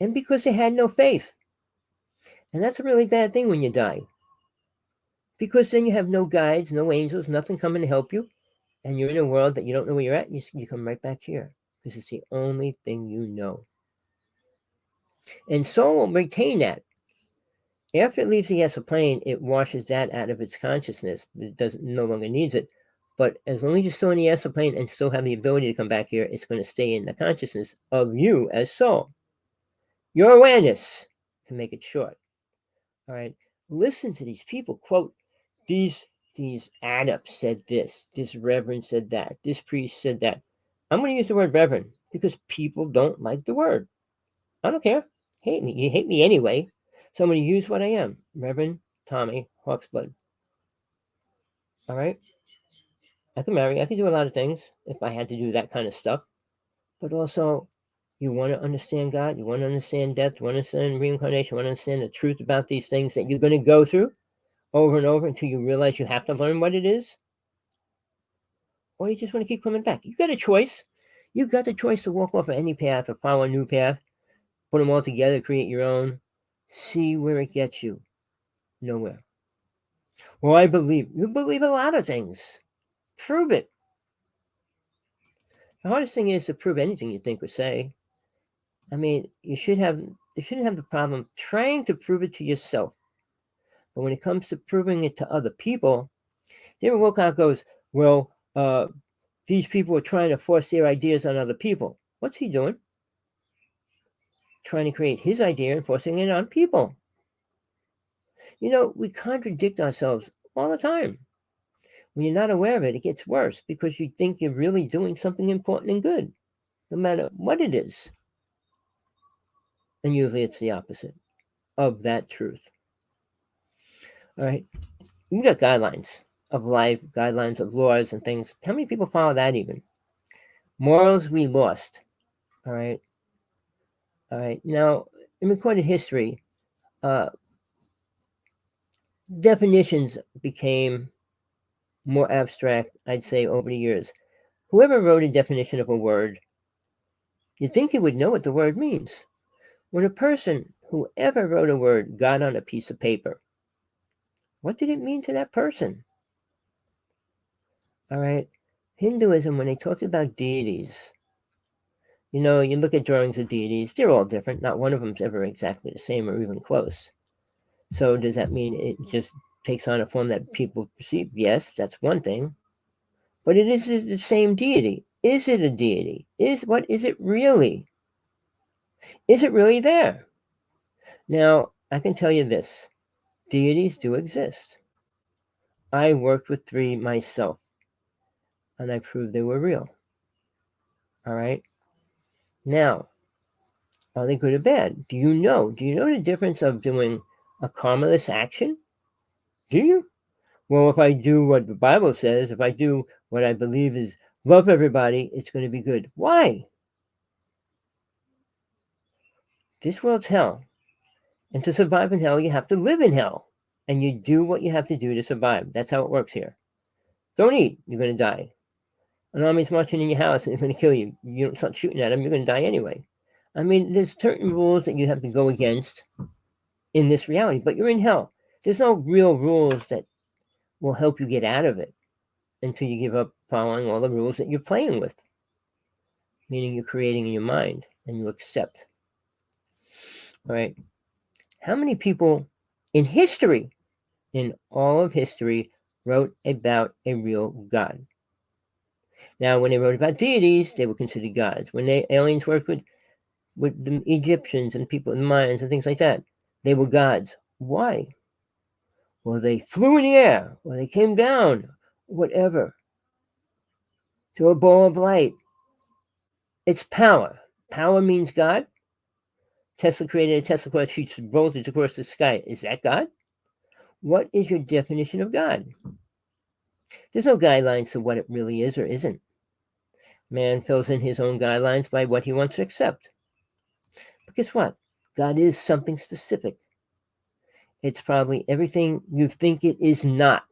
And because they had no faith. And that's a really bad thing when you die. Because then you have no guides, no angels, nothing coming to help you. And you're in a world that you don't know where you're at. You come right back here. Because it's the only thing you know. And soul will retain that. After it leaves the astral plane, it washes that out of its consciousness. It no longer needs it. But as long as you're still in the astral plane and still have the ability to come back here, it's going to stay in the consciousness of you as soul. Your awareness, to make it short. All right. Listen to these people. Quote, these adepts said this reverend said that, this priest said that. I'm going to use the word reverend because people don't like the word. I don't care. Hate me. You hate me anyway. So I'm going to use what I am. Reverend Tommy Hawksblood. All right? I can marry. I can do a lot of things if I had to do that kind of stuff. But also, you want to understand God. You want to understand death. You want to understand reincarnation. You want to understand the truth about these things that you're going to go through over and over until you realize you have to learn what it is. Or you just want to keep coming back. You've got a choice. You've got the choice to walk off of any path or follow a new path. Put them all together, create your own. See where it gets you. Nowhere. Well, I believe. You believe a lot of things. Prove it. The hardest thing is to prove anything you think or say. I mean, you shouldn't have the problem trying to prove it to yourself. But when it comes to proving it to other people, David Wilcock goes, well, these people are trying to force their ideas on other people. What's he doing? Trying to create his idea and forcing it on people. We contradict ourselves all the time. When you're not aware of it, it gets worse because you think you're really doing something important and good, no matter what it is. And usually it's the opposite of that truth. All right. We got guidelines of life, guidelines of laws and things. How many people follow that even? Morals we lost. All right. All right. Now, in recorded history, definitions became more abstract, I'd say, over the years. Whoever wrote a definition of a word, you'd think he would know what the word means. When a person, whoever wrote a word, got on a piece of paper, what did it mean to that person? All right. Hinduism, when they talked about deities, you look at drawings of deities, they're all different. Not one of them's ever exactly the same or even close. So does that mean it just takes on a form that people perceive? Yes, that's one thing. But it is the same deity. Is it a deity? What is it really? Is it really there? Now, I can tell you this. Deities do exist. I worked with 3 myself, and I proved they were real. All right? Now, are they good or bad? Do you know the difference of doing a karmaless action? Do you? Well, if I do what the Bible says, if I do what I believe is love everybody, it's going to be good. Why? This world's hell. And to survive in hell, you have to live in hell. And you do what you have to do to survive. That's how it works here. Don't eat, you're going to die. An army's marching in your house and they're going to kill you. You don't start shooting at them, you're going to die anyway. I mean, there's certain rules that you have to go against in this reality, but you're in hell. There's no real rules that will help you get out of it until you give up following all the rules that you're playing with, meaning you're creating in your mind and you accept. All right. How many people in history, in all of history, wrote about a real God? Now, when they wrote about deities, they were considered gods. When aliens worked with the Egyptians and people, the Mayans and things like that, they were gods. Why? Well, they flew in the air, or they came down, whatever, to a ball of light. It's power. Power means God. Tesla created a Tesla coil, shoots voltage across the sky. Is that God? What is your definition of God? There's no guidelines to what it really is or isn't. Man fills in his own guidelines by what he wants to accept. But guess what? God is something specific. It's probably everything you think it is not.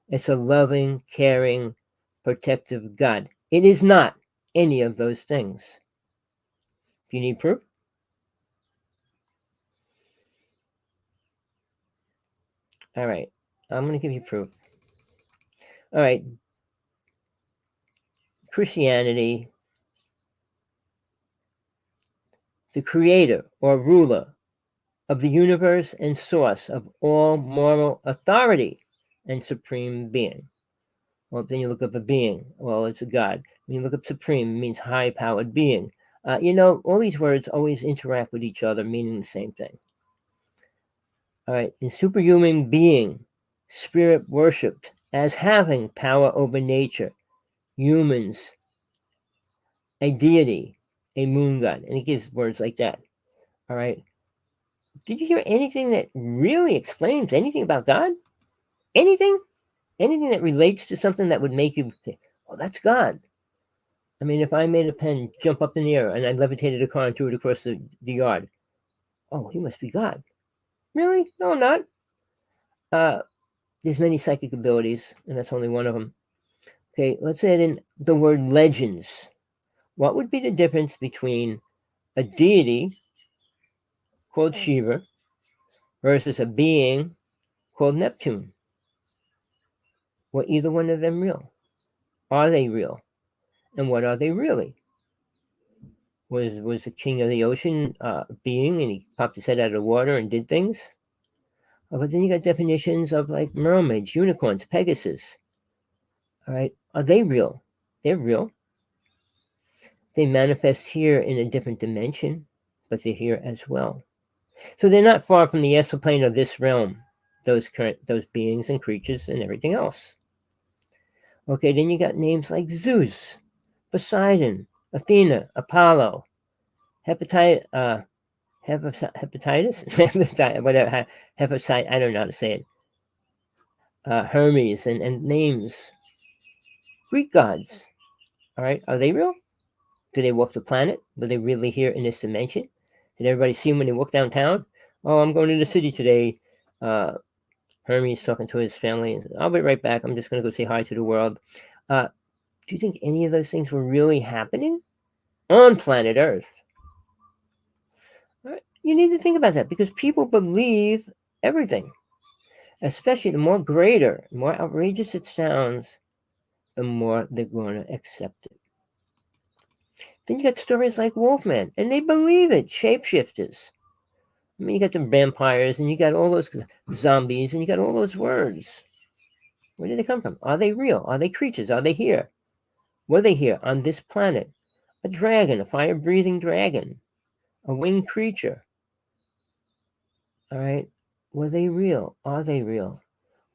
It's a loving, caring, protective God. It is not any of those things. Do you need proof? All right. I'm going to give you proof. All right. Christianity, the creator or ruler of the universe and source of all moral authority and supreme being. Well, then you look up a being. Well, it's a God. When you look up supreme, it means high-powered being. All these words always interact with each other, meaning the same thing. All right. In superhuman being, spirit worshipped as having power over nature, humans, a deity, a moon god. And he gives words like that. All right. Did you hear anything that really explains anything about God? Anything? Anything that relates to something that would make you think, well, that's God. I mean, if I made a pen jump up in the air and I levitated a car and threw it across the yard, oh, he must be God. Really? No, I'm not. There's many psychic abilities, and that's only one of them. Okay, let's add in the word legends. What would be the difference between a deity called Shiva versus a being called Neptune? Were either one of them real? Are they real? And what are they really? Was the king of the ocean being, and he popped his head out of the water and did things? But then you got definitions of like mermaids, unicorns, Pegasus. All right, are they real? They're real. They manifest here in a different dimension, but they're here as well. So they're not far from the exoplane of this realm. Those beings and creatures and everything else. Okay, then you got names like Zeus, Poseidon, Athena, Apollo, hepatitis, whatever, hepatitis, I don't know how to say it. Hermes and names. Greek gods. All right, are they real? Do they walk the planet? Were they really here in this dimension? Did everybody see them when they walk downtown? Oh, I'm going to the city today. Hermes talking to his family. And says, I'll be right back. I'm just going to go say hi to the world. Do you think any of those things were really happening on planet Earth? Right? You need to think about that because people believe everything. Especially the more greater, the more outrageous it sounds, the more they're going to accept it. Then you got stories like Wolfman, and they believe it. Shapeshifters. I mean, you got the vampires, and you got all those zombies, and you got all those words. Where did they come from? Are they real? Are they creatures? Are they here? Were they here on this planet? A dragon, a fire-breathing dragon, a winged creature. All right. Were they real? Are they real?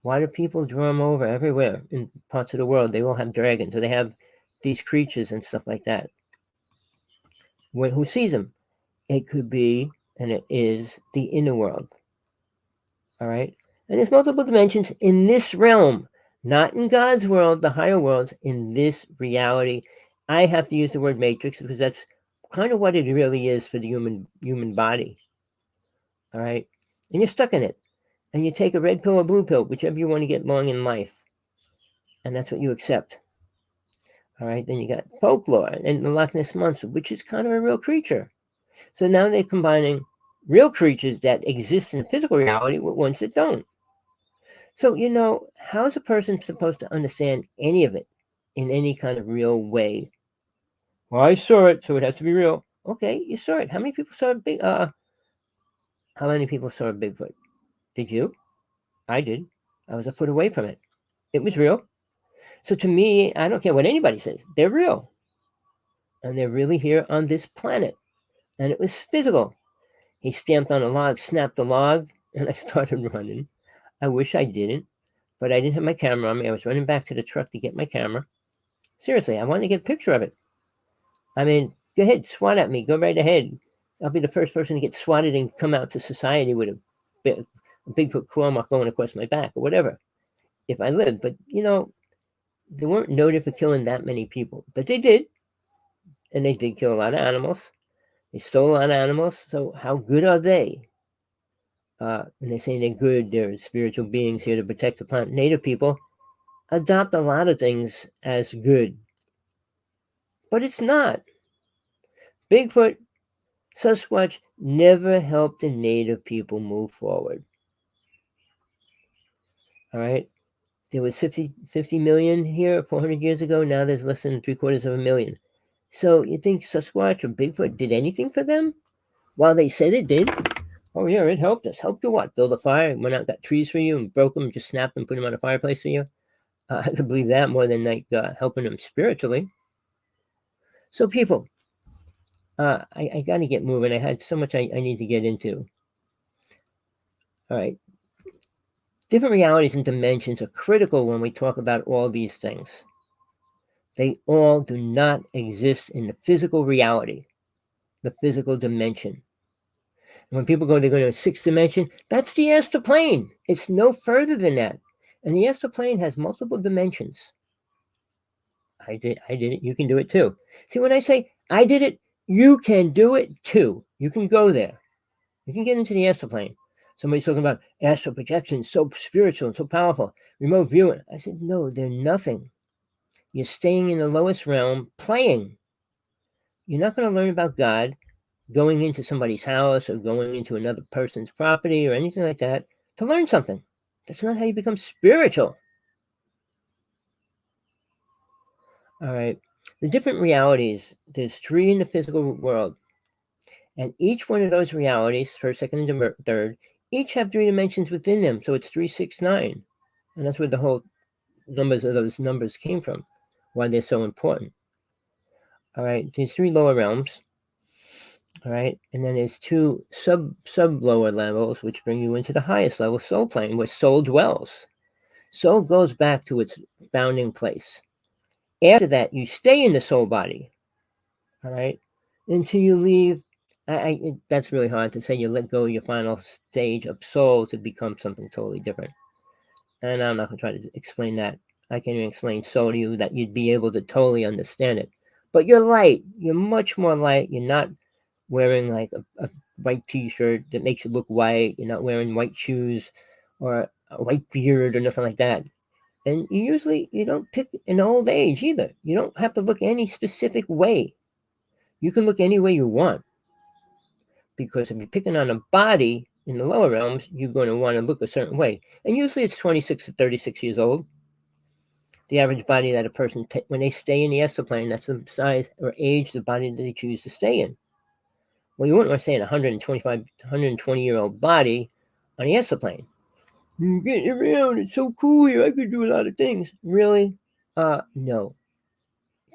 Why do people draw them over everywhere in parts of the world? They all have dragons, or they have these creatures and stuff like that. Who sees them? It could be, and it is, the inner world. All right? And there's multiple dimensions in this realm, not in God's world, the higher worlds, in this reality. I have to use the word matrix because that's kind of what it really is for the human body. All right? And you're stuck in it. And you take a red pill or blue pill, whichever you want to get along in life. And that's what you accept. All right? Then you got folklore and the Loch Ness Monster, which is kind of a real creature. So now they're combining real creatures that exist in physical reality with ones that don't. So, how is a person supposed to understand any of it in any kind of real way? Well, I saw it, so it has to be real. Okay, you saw it. How many people saw a big? How many people saw a Bigfoot? Did you? I did. I was a foot away from it. It was real. So to me, I don't care what anybody says. They're real, and they're really here on this planet. And it was physical. He stamped on a log, snapped the log, and I started running. I wish I didn't, but I didn't have my camera on me. I was running back to the truck to get my camera. Seriously, I wanted to get a picture of it. I mean, go ahead, swat at me. Go right ahead. I'll be the first person to get swatted and come out to society with a Bigfoot claw mark going across my back or whatever, if I live. But, they weren't noted for killing that many people. But they did, and they did kill a lot of animals. They stole a lot of animals. So how good are they? And they say they're good. They're spiritual beings here to protect the planet. Native people adopt a lot of things as good. But it's not. Bigfoot, Sasquatch never helped the native people move forward. All right? There was 50 million here 400 years ago. Now there's less than 750,000. So you think Sasquatch or Bigfoot did anything for them? While they said it did. Oh, yeah, it helped us. Helped to what? Build a fire? Went out, got trees for you and broke them, just snapped them, put them on a fireplace for you? I could believe that more than helping them spiritually. So people, I got to get moving. I had so much I need to get into. All right. Different realities and dimensions are critical when we talk about all these things. They all do not exist in the physical reality, the physical dimension. And when people go, they're going to a sixth dimension, that's the astral plane. It's no further than that. And the astral plane has multiple dimensions. I did it. You can do it too. See, when I say I did it, you can do it too. You can go there. You can get into the astral plane. Somebody's talking about astral projection, so spiritual and so powerful. Remote viewing. I said, no, they're nothing. You're staying in the lowest realm, playing. You're not going to learn about God going into somebody's house or going into another person's property or anything like that to learn something. That's not how you become spiritual. All right. The different realities, there's 3 in the physical world. And each one of those realities, first, second, and third, each have 3 dimensions within them. So it's 3, 6, 9. And that's where the whole numbers of those numbers came from, why they're so important. All right. There's 3 lower realms. All right. And then there's 2 sub lower levels, which bring you into the highest level, soul plane, where soul dwells. Soul goes back to its founding place. After that, you stay in the soul body. All right. Until you leave. That's really hard to say. You let go of your final stage of soul to become something totally different. And I'm not going to try to explain that. I can't even explain soul to you that you'd be able to totally understand it. But you're light. You're much more light. You're not wearing like a white t-shirt that makes you look white. You're not wearing white shoes or a white beard or nothing like that. And you don't pick an old age either. You don't have to look any specific way. You can look any way you want. Because if you're picking on a body in the lower realms, you're going to want to look a certain way. And usually it's 26 to 36 years old. The average body that a person, when they stay in the astral plane, that's the size or age the body that they choose to stay in. Well, you wouldn't want to stay in a 120-year-old body on the astral plane. You're getting around, it's so cool here, I could do a lot of things. Really? No.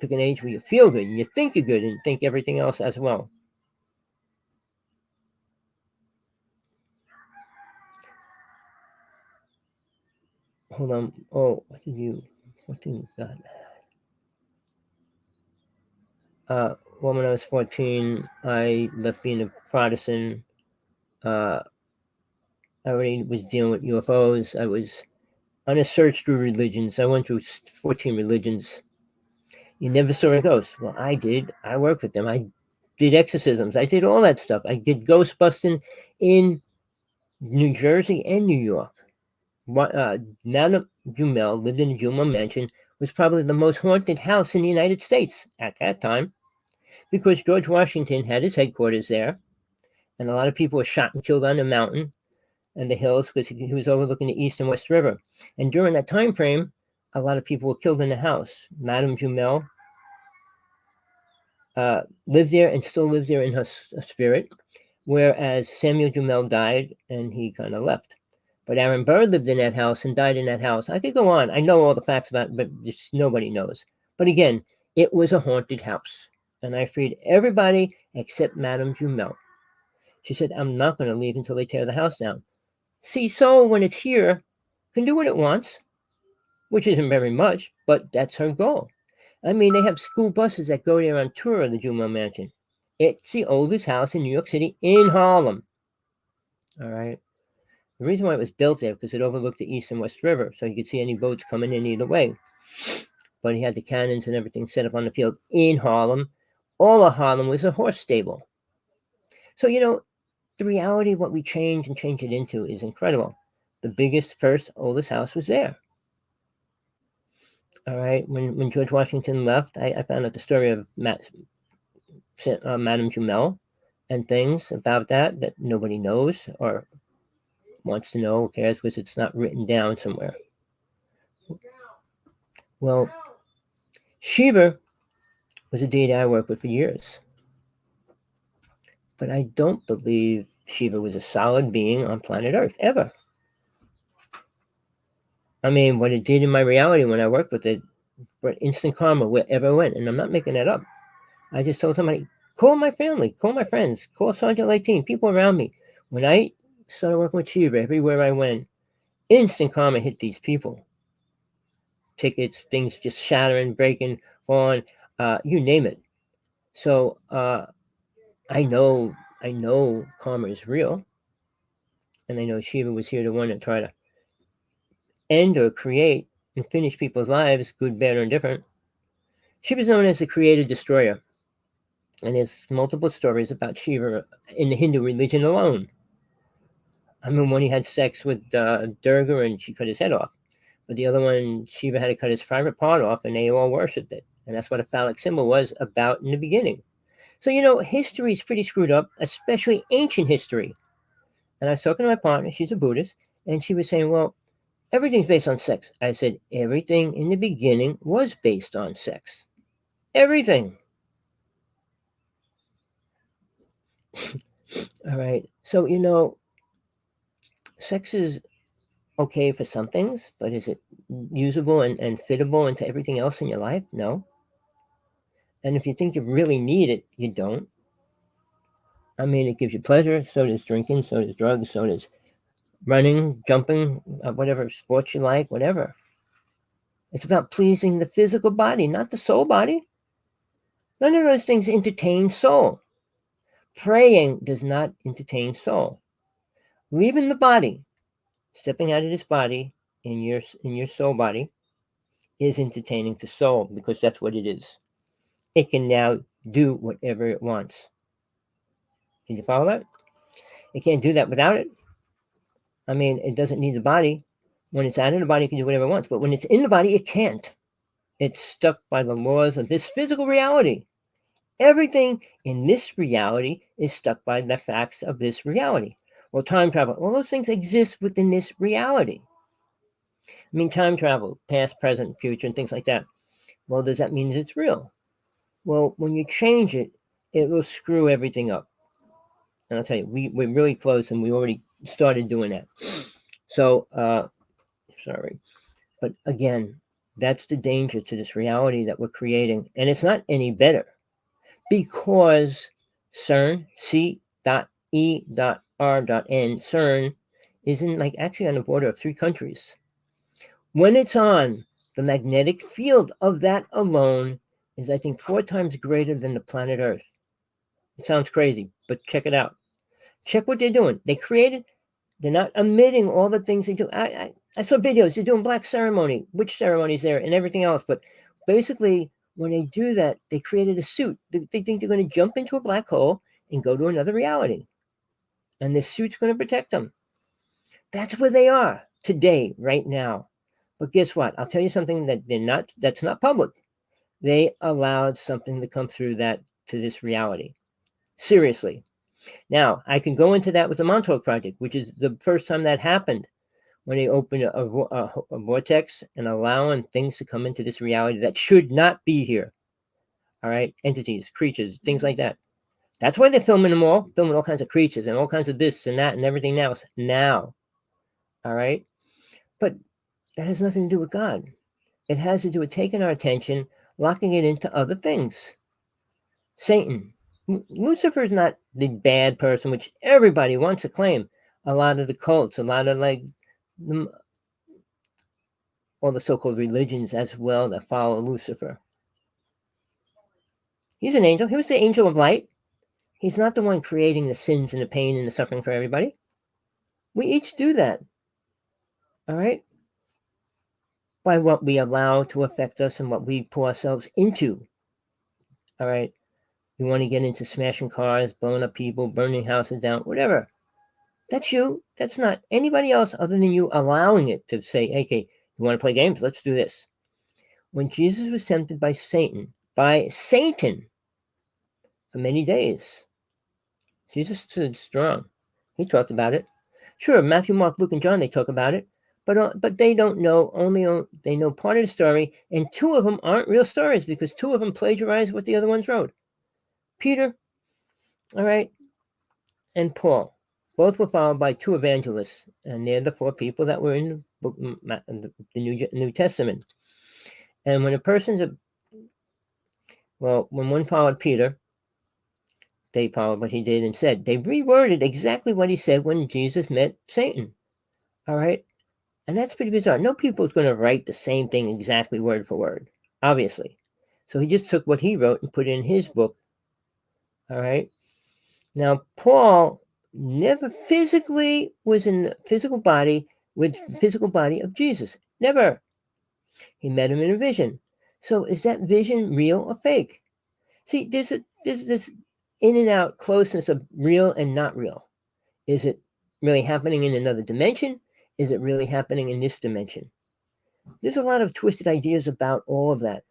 Pick an age where you feel good, and you think you're good, and think everything else as well. Hold on. Oh, what did you got? Well, when I was 14, I left being a Protestant. I already was dealing with UFOs. I was on a search through religions. I went through 14 religions. You never saw a ghost. Well, I did. I worked with them. I did exorcisms. I did all that stuff. I did ghost busting in New Jersey and New York. Nana Jumel lived in the Jumel mansion, was probably the most haunted house in the United States at that time, because George Washington had his headquarters there, and a lot of people were shot and killed on the mountain and the hills because he was overlooking the East and West River. And during that time frame, a lot of people were killed in the house. Madame Jumel, lived there and still lives there in her spirit, whereas Samuel Jumel died and he kind of left. But Aaron Burr lived in that house and died in that house. I could go on. I know all the facts about it, but just nobody knows. But again, it was a haunted house. And I freed everybody except Madame Jumel. She said, I'm not going to leave until they tear the house down. See, so when it's here, can do what it wants, which isn't very much, but that's her goal. I mean, they have school buses that go there on tour of the Jumel Mansion. It's the oldest house in New York City in Harlem. All right. The reason why it was built there because it overlooked the East and West River, so you could see any boats coming in either way. But he had the cannons and everything set up on the field in Harlem. All of Harlem was a horse stable. So, the reality of what we change and change it into is incredible. The biggest, first, oldest house was there. All right. When George Washington left, I found out the story of Madame Jumel and things about that nobody knows or wants to know, cares, because it's not written down somewhere. Well, Shiva was a deity I worked with for years. But I don't believe Shiva was a solid being on planet Earth, ever. I mean, what it did in my reality when I worked with it, brought instant karma wherever I went. And I'm not making that up. I just told somebody, call my family, call my friends, call Sergeant Light Team, people around me. When I started working with Shiva, everywhere I went, instant karma hit these people. Tickets, things just shattering, breaking, falling, you name it. So I know karma is real. And I know Shiva was here to want to try to end or create and finish people's lives, good, bad, or indifferent. Shiva is known as the creator destroyer. And there's multiple stories about Shiva in the Hindu religion alone. I mean, when he had sex with Durga and she cut his head off. But the other one, Shiva had to cut his private part off and they all worshipped it. And that's what a phallic symbol was about in the beginning. So, history is pretty screwed up, especially ancient history. And I was talking to my partner, she's a Buddhist, and she was saying, well, everything's based on sex. I said, everything in the beginning was based on sex. Everything. All right. So, sex is okay for some things, but is it usable and fittable into everything else in your life? No. And if you think you really need it, you don't. I mean, it gives you pleasure. So does drinking. So does drugs. So does running, jumping, whatever sports you like, whatever. It's about pleasing the physical body, not the soul body. None of those things entertain soul. Praying does not entertain soul. Leaving the body, stepping out of this body in your soul body, is entertaining to soul because that's what it is. It can now do whatever it wants. Can you follow that? It can't do that without it. I mean, it doesn't need the body. When it's out of the body, it can do whatever it wants. But when it's in the body, it can't. It's stuck by the laws of this physical reality. Everything in this reality is stuck by the facts of this reality. Well, time travel, all those things exist within this reality. I mean, time travel, past, present, future, and things like that. Well, does that mean it's real? Well, when you change it, it will screw everything up. And I'll tell you, we're really close and we already started doing that. So, sorry. But again, that's the danger to this reality that we're creating. And it's not any better because CERN, C.E.R.N, CERN, is actually on the border of 3 countries. When it's on, the magnetic field of that alone is, I think, 4 times greater than the planet Earth. It sounds crazy, but check it out. Check what they're doing. They're not emitting all the things they do. I saw videos. They're doing black ceremony, witch ceremonies there, and everything else. But basically, when they do that, they created a suit. They think they're going to jump into a black hole and go to another reality. And this suit's going to protect them. That's where they are today, right now. But guess what? I'll tell you something that's not public. They allowed something to come through that to this reality. Seriously. Now, I can go into that with the Montauk Project, which is the first time that happened, when they opened a vortex and allowing things to come into this reality that should not be here. all right? Entities, creatures, things like that. That's why they're filming them all, filming all kinds of creatures and all kinds of this and that and everything else now, all right? But that has nothing to do with God. It has to do with taking our attention, locking it into other things. Satan. Lucifer is not the bad person, which everybody wants to claim. A lot of the cults, a lot of all the so-called religions as well that follow Lucifer. He's an angel. He was the angel of light. He's not the one creating the sins and the pain and the suffering for everybody. We each do that. All right? By what we allow to affect us and what we pull ourselves into. All right? You want to get into smashing cars, blowing up people, burning houses down, whatever. That's you. That's not anybody else other than you allowing it to say, okay, you want to play games? Let's do this. When Jesus was tempted by Satan for many days, Jesus stood strong. He talked about it. Sure, Matthew, Mark, Luke, and John, they talk about it, but they don't know, they know part of the story, and two of them aren't real stories because two of them plagiarized what the other ones wrote. Peter, all right, and Paul. Both were followed by two evangelists, and they're the four people that were in the New Testament. And when when one followed Peter, they followed what he did and said. They reworded exactly what he said when Jesus met Satan. All right? And that's pretty bizarre. No people is going to write the same thing exactly word for word, obviously. So he just took what he wrote and put it in his book. All right? Now, Paul never physically was in the physical body with the physical body of Jesus. Never. He met him in a vision. So is that vision real or fake? See, there's this in and out closeness of real and not real. Is it really happening in another dimension? Is it really happening in this dimension? There's a lot of twisted ideas about all of that.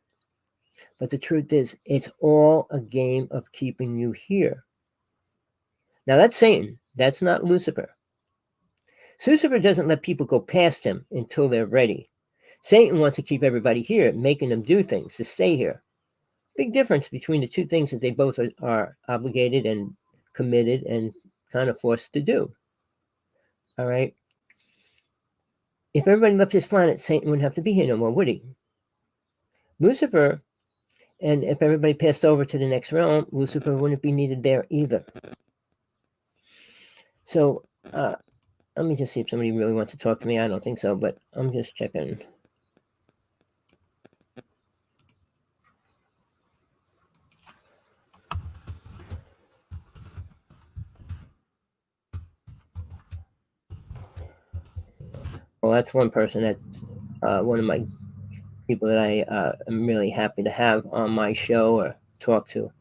But the truth is, it's all a game of keeping you here. Now, that's Satan. That's not Lucifer. Lucifer doesn't let people go past him until they're ready. Satan wants to keep everybody here, making them do things to stay here. Big difference between the two things that they both are obligated and committed and kind of forced to do. All right? If everybody left this planet, Satan wouldn't have to be here no more, would he? Lucifer, and if everybody passed over to the next realm, Lucifer wouldn't be needed there either. So, let me just see if somebody really wants to talk to me. I don't think so, but I'm just checking. Well, that's one person. That's one of my people that I am really happy to have on my show or talk to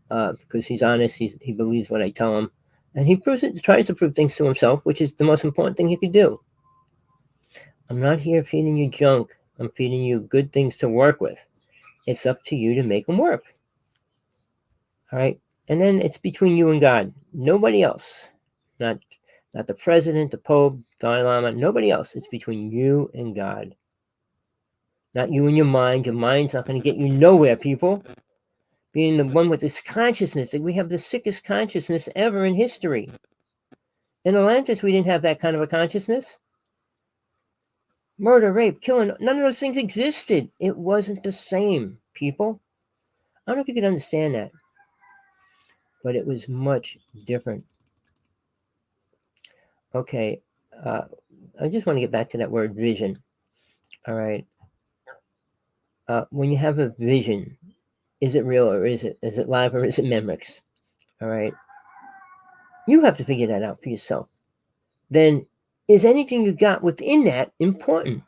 because he's honest. He believes what I tell him, and he tries to prove things to himself, which is the most important thing he could do. I'm not here feeding you junk. I'm feeding you good things to work with. It's up to you to make them work. All right, and then it's between you and God. Nobody else. Not the president, the Pope, Dalai Lama. Nobody else. It's between you and God. Not you and your mind. Your mind's not going to get you nowhere, people. Being the one with this consciousness, that we have the sickest consciousness ever in history. In Atlantis, we didn't have that kind of a consciousness. Murder, rape, killing, none of those things existed. It wasn't the same, people. I don't know if you can understand that. But it was much different. Okay, I just want to get back to that word vision. All right. When you have a vision, is it real or is it live or is it memories? All right. You have to figure that out for yourself. Then is anything you got within that important?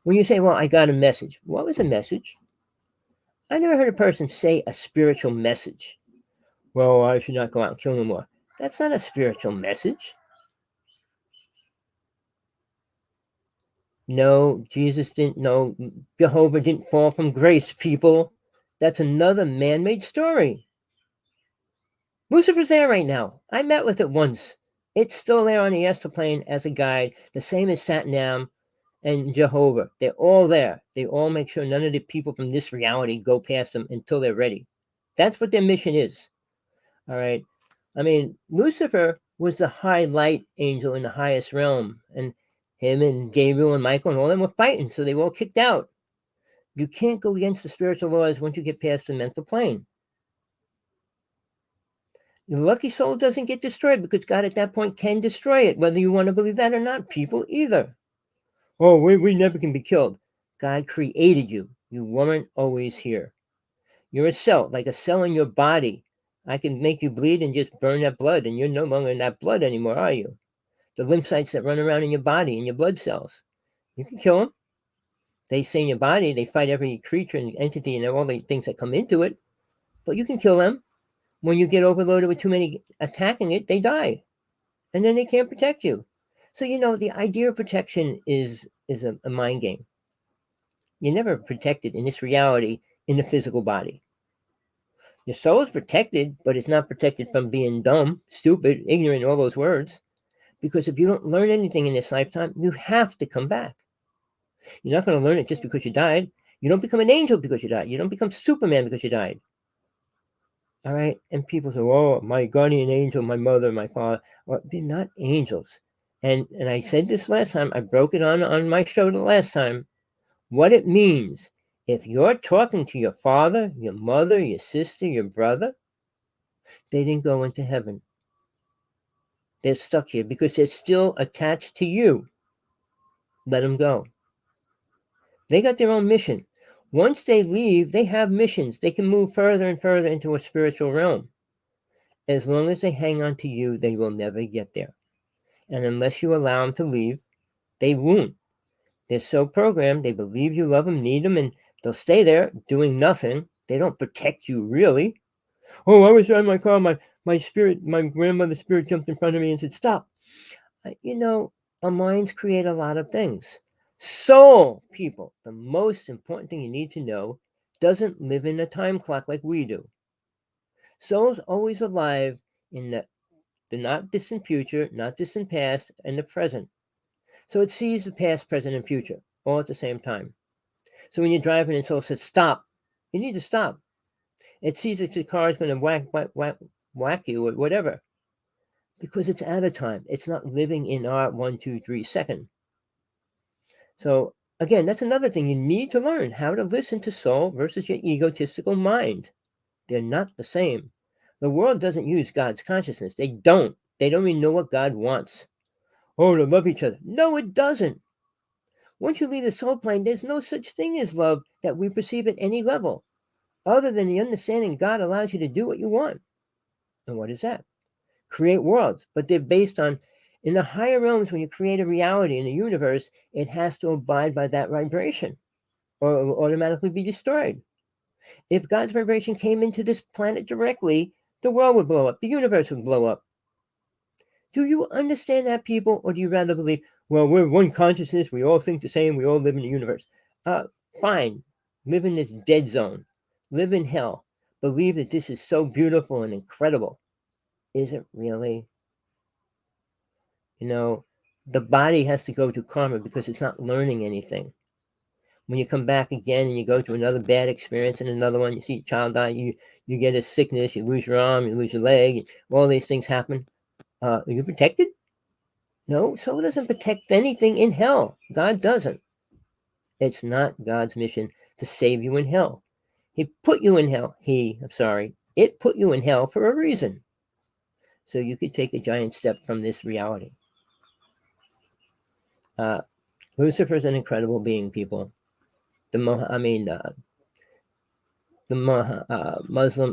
When you say, well, I got a message. What was a message? I never heard a person say a spiritual message. Well, I should not go out and kill no more. That's not a spiritual message. No, Jesus didn't. No, Jehovah didn't fall from grace, people. That's another man-made story. Lucifer's there right now. I met with it once. It's still there on the astral plane as a guide, the same as Satnam and Jehovah. They're all there. They all make sure none of the people from this reality go past them until they're ready. That's what their mission is. All right. I mean, Lucifer was the high light angel in the highest realm, and him and Gabriel and Michael and all them were fighting, so they were all kicked out. You can't go against the spiritual laws once you get past the mental plane. The lucky soul doesn't get destroyed because God at that point can destroy it, whether you want to believe that or not. People either. Oh, we never can be killed. God created you. You weren't always here. You're a cell, like a cell in your body. I can make you bleed and just burn that blood, and you're no longer in that blood anymore, are you? The lymphocytes that run around in your body, in your blood cells. You can kill them. They stay in your body. They fight every creature and entity and all the things that come into it. But you can kill them. When you get overloaded with too many attacking it, they die. And then they can't protect you. So, the idea of protection is a mind game. You're never protected in this reality in the physical body. Your soul is protected, but it's not protected from being dumb, stupid, ignorant, all those words. Because if you don't learn anything in this lifetime, you have to come back. You're not going to learn it just because you died. You don't become an angel because you died. You don't become Superman because you died. All right? And people say, oh, my guardian angel, my mother, my father. Well, they're not angels. And I said this last time. I broke it on my show the last time. What it means. If you're talking to your father, your mother, your sister, your brother, they didn't go into heaven. They're stuck here because they're still attached to you. Let them go. They got their own mission. Once they leave, they have missions. They can move further and further into a spiritual realm. As long as they hang on to you, they will never get there. And unless you allow them to leave, they won't. They're so programmed, they believe you love them, need them, and they'll stay there doing nothing. They don't protect you, really. Oh, I was driving my car, my spirit, my grandmother's spirit jumped in front of me and said, stop. Our minds create a lot of things. Soul, people, the most important thing you need to know, doesn't live in a time clock like we do. Soul's always alive in the not distant future, not distant past, and the present. So it sees the past, present, and future all at the same time. So when you're driving and soul says, stop, you need to stop. It sees that the car is going to whack you or whatever. Because it's out of time. It's not living in our 1, 2, 3 second. So again, that's another thing you need to learn, how to listen to soul versus your egotistical mind. They're not the same. The world doesn't use God's consciousness. They don't. They don't even know what God wants. Oh, to love each other. No, it doesn't. Once you leave the soul plane, there's no such thing as love that we perceive at any level, other than the understanding God allows you to do what you want. And what is that? Create worlds, but they're based on, in the higher realms, when you create a reality in the universe, it has to abide by that vibration or it will automatically be destroyed. If God's vibration came into this planet directly, the world would blow up, the universe would blow up. Do you understand that, people, or do you rather believe, well, we're one consciousness, we all think the same, we all live in the universe? Fine, live in this dead zone, live in hell, believe that this is so beautiful and incredible. Is it really? The body has to go to karma because it's not learning anything. When you come back again and you go through another bad experience and another one, you see a child die, you get a sickness, you lose your arm, you lose your leg, all these things happen. Are you protected? No, soul doesn't protect anything in hell. God doesn't. It's not God's mission to save you in hell. He put you in hell. It put you in hell for a reason. So you could take a giant step from this reality. Lucifer is an incredible being, people. The Muslim,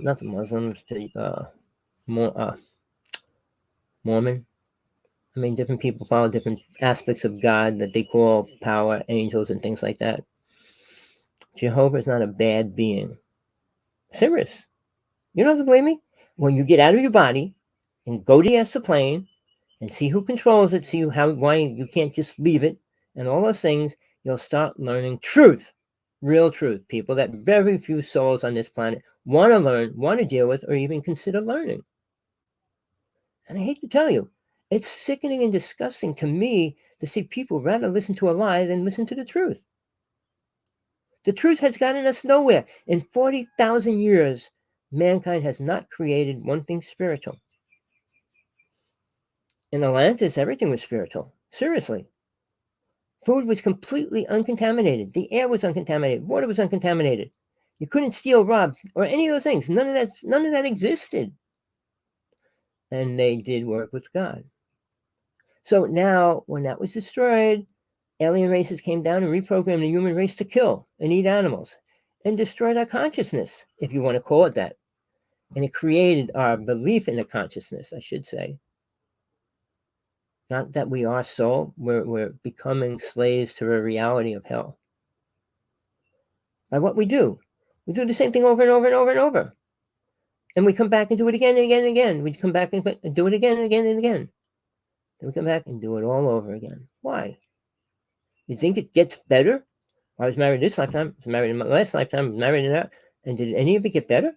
not the Muslims, the Mormon. Different people follow different aspects of God that they call power, angels, and things like that. Jehovah is not a bad being. Serious. You don't have to blame me. When you get out of your body and go to the astral plane and see who controls it, see why you can't just leave it, and all those things, you'll start learning truth. Real truth, people, that very few souls on this planet want to learn, want to deal with, or even consider learning. And I hate to tell you, it's sickening and disgusting to me to see people rather listen to a lie than listen to the truth. The truth has gotten us nowhere. In 40,000 years, mankind has not created one thing spiritual. In Atlantis, everything was spiritual. Seriously. Food was completely uncontaminated. The air was uncontaminated. Water was uncontaminated. You couldn't steal, rob, or any of those things. None of that existed. And they did work with God. So now, when that was destroyed, alien races came down and reprogrammed the human race to kill and eat animals and destroyed our consciousness, if you want to call it that. And it created our belief in a consciousness, I should say. Not that we are soul, we're becoming slaves to a reality of hell. By what we do the same thing over and over and over and over. And we come back and do it again and again and again. We come back and do it again and again and again. Then we come back and do it all over again. Why? You think it gets better? I was married this lifetime, I was married in my last lifetime, I was married in that. And did any of it get better?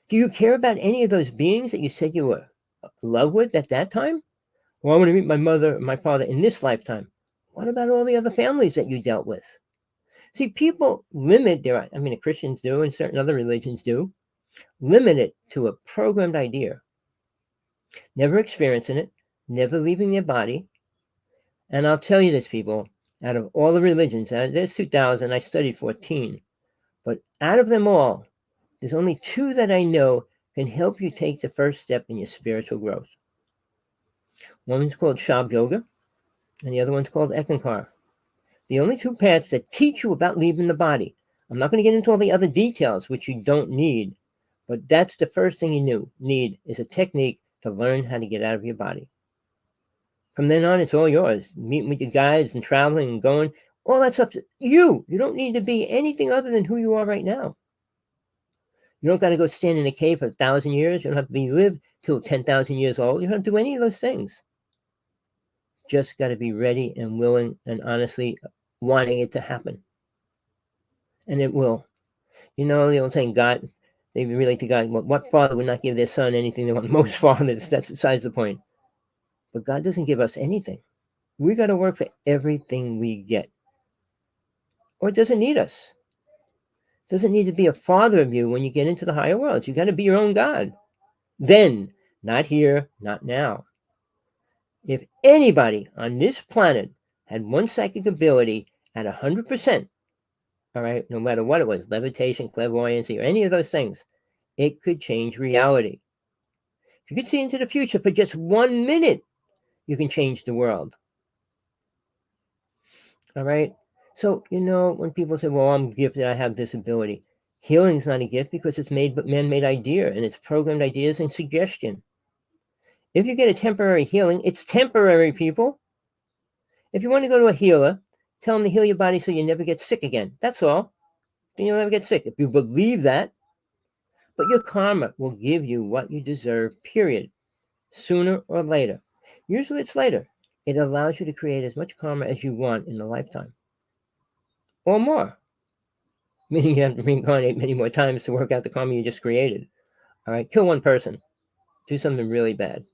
Do you care about any of those beings that you said you were in love with at that time? Well, I want to meet my mother and my father in this lifetime. What about all the other families that you dealt with? See, people limit their, the Christians do and certain other religions do, limit it to a programmed idea. Never experiencing it, never leaving their body. And I'll tell you this, people, out of all the religions, there's 2,000, I studied 14, but out of them all, there's only 2 that I know can help you take the first step in your spiritual growth. One's called Shab Yoga, and the other one's called Ekankar. The only 2 paths that teach you about leaving the body. I'm not going to get into all the other details, which you don't need, but that's the first thing you need is a technique to learn how to get out of your body. From then on, it's all yours. Meeting with your guides and traveling and going, all that's up to you. You don't need to be anything other than who you are right now. You don't got to go stand in a cave for 1,000 years. You don't have to live till 10,000 years old. You don't have to do any of those things. Just got to be ready and willing and honestly wanting it to happen. And it will. You know, the old saying, God, they relate to God. Well, what father would not give their son anything they want? Most fathers, that's besides the point. But God doesn't give us anything. We got to work for everything we get. Or it doesn't need us. It doesn't need to be a father of you when you get into the higher worlds. You got to be your own God. Then, not here, not now. If anybody on this planet had one psychic ability at 100%, all right, no matter what it was, levitation, clairvoyancy, or any of those things, it could change reality. If you could see into the future for just 1 minute, you can change the world. All right? So, you know, when people say, well, I'm gifted, I have this ability. Healing is not a gift because it's man-made idea, and it's programmed ideas and suggestion. If you get a temporary healing, it's temporary, people. If you want to go to a healer, tell them to heal your body so you never get sick again. That's all. Then you'll never get sick. If you believe that, but your karma will give you what you deserve, period. Sooner or later. Usually it's later. It allows you to create as much karma as you want in a lifetime. Or more. Meaning you have to reincarnate many more times to work out the karma you just created. All right? Kill one person. Do something really bad.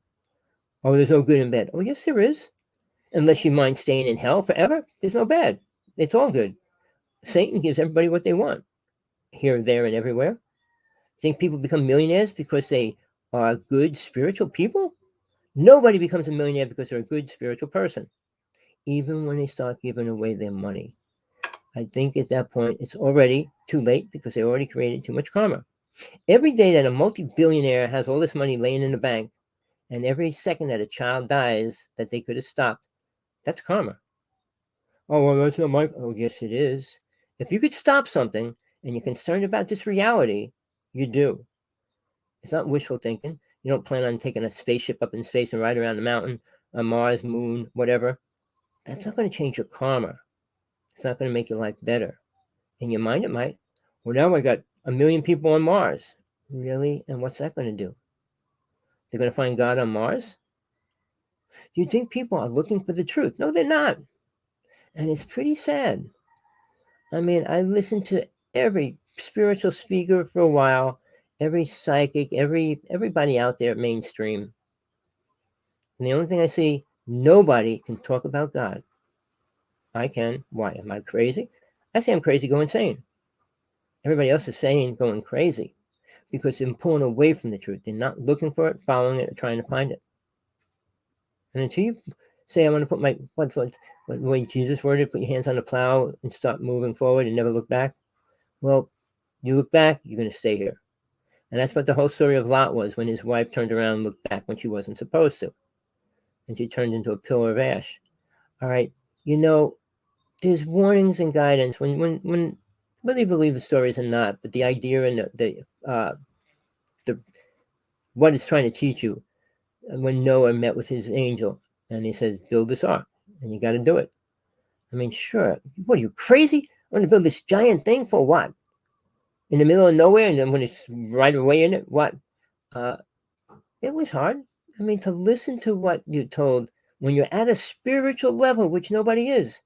Oh, there's no good and bad. Oh, yes, there is. Unless you mind staying in hell forever, there's no bad. It's all good. Satan gives everybody what they want. Here, there, and everywhere. Think people become millionaires because they are good spiritual people? Nobody becomes a millionaire because they're a good spiritual person, even when they start giving away their money. I think at that point, it's already too late because they already created too much karma. Every day that a multi-billionaire has all this money laying in the bank, and every second that a child dies that they could have stopped, that's karma. Oh, well, that's not my... Oh, yes, it is. If you could stop something and you're concerned about this reality, you do. It's not wishful thinking. You don't plan on taking a spaceship up in space and ride around the mountain, on Mars, moon, whatever. That's not going to change your karma. It's not going to make your life better. In your mind, it might. Well, now I got 1 million people on Mars. Really? And what's that going to do? They're going to find God on Mars? Do you think people are looking for the truth? No, they're not. And it's pretty sad. I mean, I listened to every spiritual speaker for a while, every psychic, everybody out there mainstream. And the only thing I see, nobody can talk about God. I can. Why? Am I crazy? I say I'm crazy, go insane. Everybody else is saying going crazy because they're pulling away from the truth. They're not looking for it, following it, or trying to find it. And until you say, I want to put my what the way Jesus worded, put your hands on the plow and start moving forward and never look back. Well, you look back, you're going to stay here. And that's what the whole story of Lot was when his wife turned around and looked back when she wasn't supposed to. And she turned into a pillar of ash. All right. There's warnings and guidance when whether you believe the stories or not, but the idea and the what it's trying to teach you. When Noah met with his angel and he says, build this ark, and you got to do it. I mean, sure. What are you, crazy? I want to build this giant thing for what? In the middle of nowhere, and then when it's right away in it, what? It was hard. I mean, to listen to what you're told when you're at a spiritual level, which nobody is.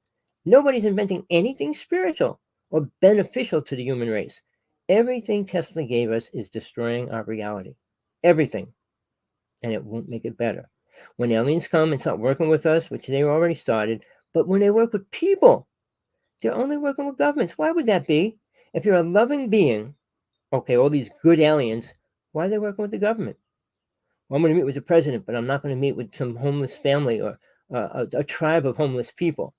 Nobody's inventing anything spiritual or beneficial to the human race. Everything Tesla gave us is destroying our reality. Everything. And it won't make it better. When aliens come and start working with us, which they already started, but when they work with people, they're only working with governments. Why would that be? If you're a loving being, okay, all these good aliens, why are they working with the government? Well, I'm going to meet with the president, but I'm not going to meet with some homeless family or a tribe of homeless people.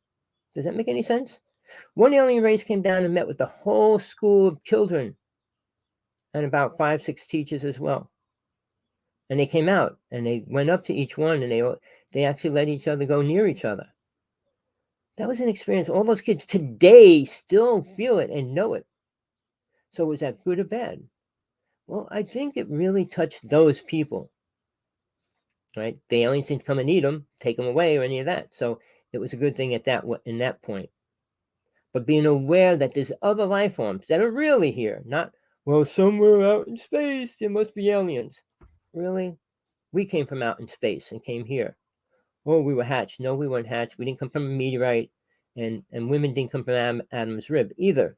Does that make any sense? One alien race came down and met with the whole school of children and about 5, 6 teachers as well. And they came out and they went up to each one and they actually let each other go near each other. That was an experience. All those kids today still feel it and know it. So was that good or bad? Well, I think it really touched those people. Right? The aliens didn't come and eat them, take them away, or any of that. So it was a good thing in that point. But being aware that there's other life forms that are really here, not, well, somewhere out in space there must be aliens. Really? We came from out in space and came here. Oh, we were hatched. No, we weren't hatched. We didn't come from a meteorite, and women didn't come from Adam's rib either.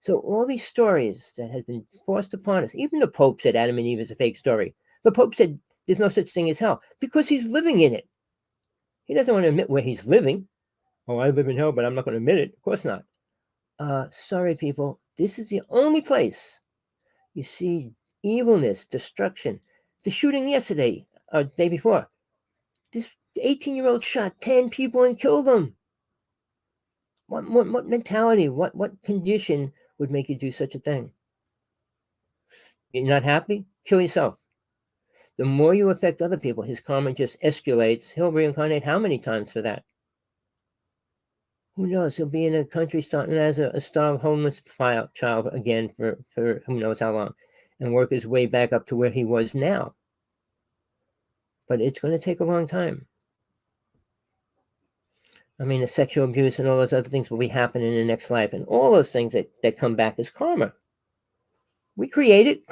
So all these stories that have been forced upon us, even the Pope said Adam and Eve is a fake story. The Pope said there's no such thing as hell because he's living in it. He doesn't want to admit where he's living. Oh, I live in hell, but I'm not going to admit it. Of course not. Sorry, people. This is the only place you see evilness, destruction. The shooting yesterday, day before. This 18-year-old shot 10 people and killed them. What mentality, what condition would make you do such a thing? You're not happy? Kill yourself. The more you affect other people, his karma just escalates. He'll reincarnate how many times for that? Who knows? He'll be in a country starting as a starved homeless child again for who knows how long, and work his way back up to where he was now. But it's going to take a long time. I mean, the sexual abuse and all those other things will be happening in the next life, and all those things that come back as karma. We create it.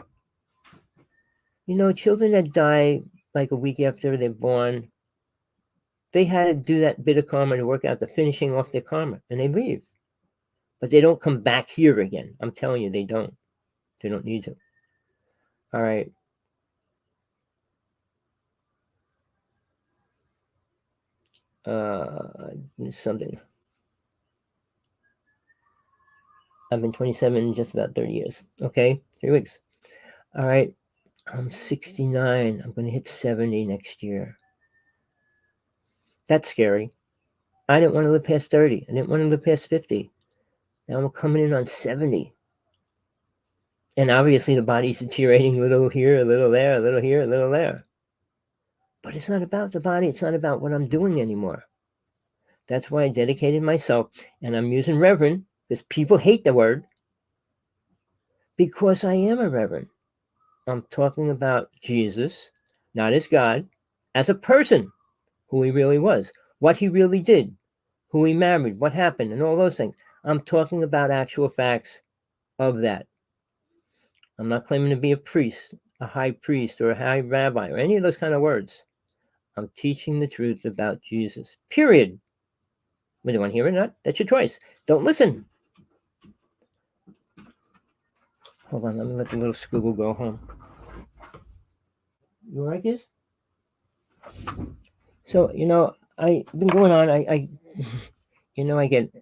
Children that die like a week after they're born, they had to do that bit of karma to work out the finishing off their karma, and they leave. But they don't come back here again. I'm telling you, they don't. They don't need to. All right. Something. I've been 27 just about 30 years. Okay, 3 weeks. All right. I'm 69. I'm going to hit 70 next year. That's scary. I didn't want to live past 30. I didn't want to live past 50. Now I'm coming in on 70. And obviously the body's deteriorating a little here, a little there, a little here, a little there. But it's not about the body. It's not about what I'm doing anymore. That's why I dedicated myself. And I'm using reverend because people hate the word. Because I am a reverend. I'm talking about Jesus, not as God, as a person, who he really was, what he really did, who he married, what happened, and all those things. I'm talking about actual facts of that. I'm not claiming to be a priest, a high priest, or a high rabbi, or any of those kind of words. I'm teaching the truth about Jesus, period. Whether you want to hear it or not, that's your choice. Don't listen. Hold on, let me let the little squiggle go home. You all right, kids? So, I've been going on. I get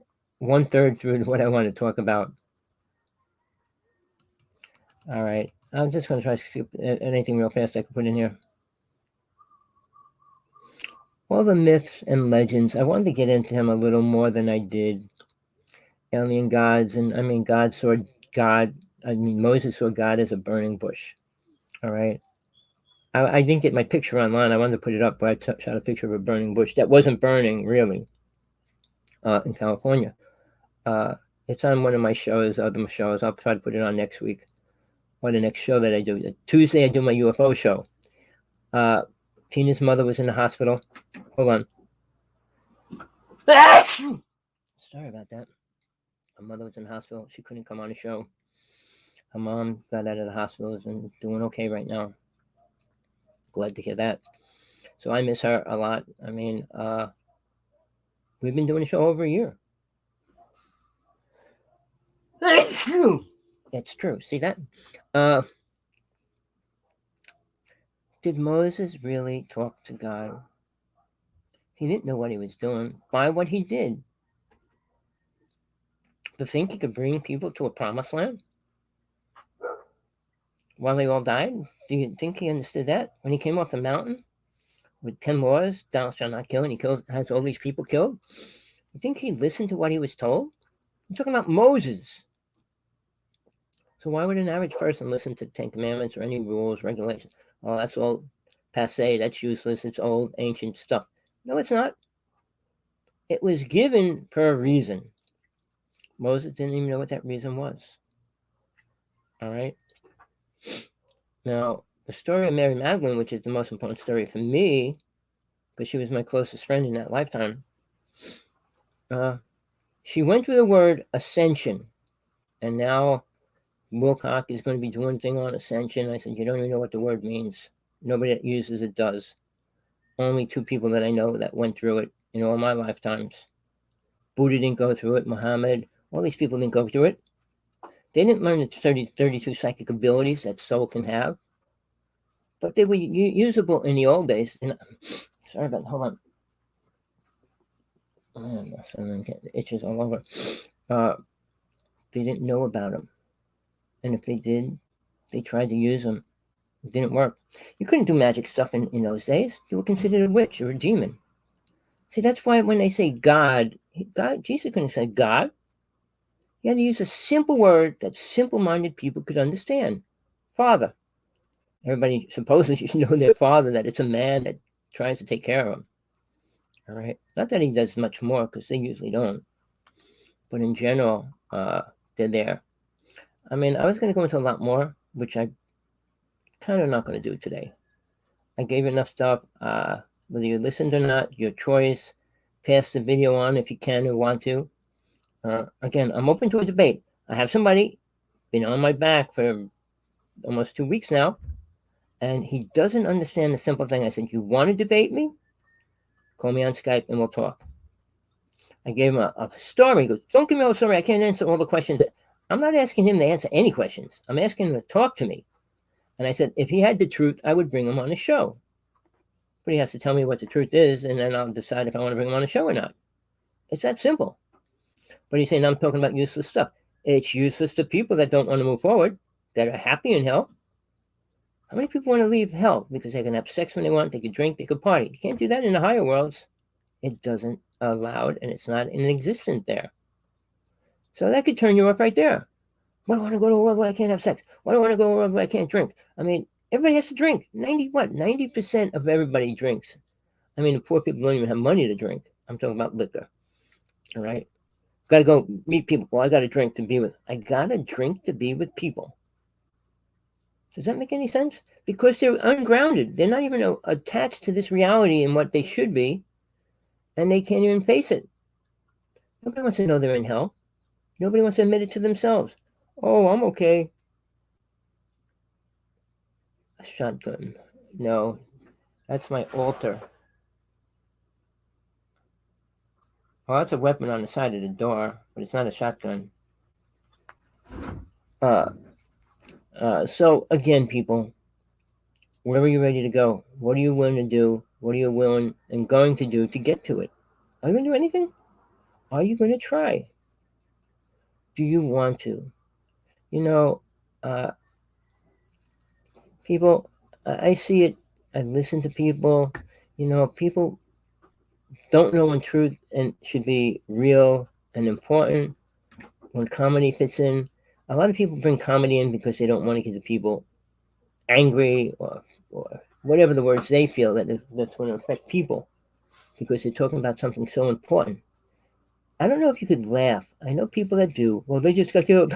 1/3 through what I want to talk about. All right. I'm just going to try to skip anything real fast I can put in here. All the myths and legends, I wanted to get into them a little more than I did. Alien gods, and God saw God. Moses saw God as a burning bush. All right. I didn't get my picture online. I wanted to put it up, but I shot a picture of a burning bush that wasn't burning, really, in California. It's on one of my shows, other shows. I'll try to put it on next week, or the next show that I do. Tuesday, I do my UFO show. Tina's mother was in the hospital. Hold on. Sorry about that. Her mother was in the hospital. She couldn't come on the show. Her mom got out of the hospital and doing okay right now. Glad to hear that. So I miss her a lot. We've been doing the show over a year. That's true. That's true. See that? Did Moses really talk to God? He didn't know what he was doing by what he did. To think he could bring people to a promised land while they all died? Do you think he understood that? When he came off the mountain with 10 laws, thou shalt not kill, and he has all these people killed? You think he listened to what he was told? I'm talking about Moses. So why would an average person listen to 10 Commandments or any rules, regulations? Oh, that's all passé, that's useless, it's old, ancient stuff. No, it's not. It was given for a reason. Moses didn't even know what that reason was. All right? Now, the story of Mary Magdalene, which is the most important story for me, because she was my closest friend in that lifetime, she went through the word ascension, and now Wilcock is going to be doing a thing on ascension. I said, you don't even know what the word means. Nobody that uses it does. Only 2 people that I know that went through it in all my lifetimes. Buddha didn't go through it. Muhammad, all these people didn't go through it. They didn't learn the 32 psychic abilities that soul can have. But they were usable in the old days. And, sorry about that. Hold on. Man, itches all over. They didn't know about them. And if they did, they tried to use them. It didn't work. You couldn't do magic stuff in those days. You were considered a witch or a demon. See, that's why when they say God, Jesus couldn't say God. He had to use a simple word that simple-minded people could understand. Father. Everybody supposes you should know their father, that it's a man that tries to take care of them. All right? Not that he does much more, because they usually don't. But in general, they're there. I was going to go into a lot more, which I kind of not going to do today. I gave enough stuff. Whether you listened or not, your choice. Pass the video on if you can or want to. Again, I'm open to a debate. I have somebody been on my back for almost 2 weeks now, and he doesn't understand the simple thing. I said, you want to debate me? Call me on Skype and we'll talk. I gave him a story. He goes, don't give me all the story. I can't answer all the questions. I'm not asking him to answer any questions. I'm asking him to talk to me. And I said, if he had the truth, I would bring him on the show. But he has to tell me what the truth is, and then I'll decide if I want to bring him on the show or not. It's that simple. But he's saying I'm talking about useless stuff. It's useless to people that don't want to move forward, that are happy in hell. How many people want to leave hell because they can have sex when they want, they can drink, they can party? You can't do that in the higher worlds. It doesn't allow it, and it's not in existence there. So that could turn you off right there. Why do I want to go to a world where I can't have sex? Why do I want to go to a world where I can't drink? Everybody has to drink. 90% of everybody drinks. The poor people don't even have money to drink. I'm talking about liquor. All right? Got to go meet people. Well, I got to drink to be with. I got to drink to be with people. Does that make any sense? Because they're ungrounded. They're not even attached to this reality and what they should be, and they can't even face it. Nobody wants to know they're in hell. Nobody wants to admit it to themselves. Oh, I'm okay. A shotgun. No, that's my altar. Well, that's a weapon on the side of the door, but it's not a shotgun. So again, people, where are you ready to go? What are you willing to do? What are you willing and going to do to get to it? Are you going to do anything? Are you going to try? Do you want to? You know, uh, people, I see it. I listen to people. People don't know when truth and should be real and important. When comedy fits in, a lot of people bring comedy in because they don't want to get the people angry or whatever the words they feel that's going to affect people because they're talking about something so important. I don't know if you could laugh. I know people that do. Well, they just got killed.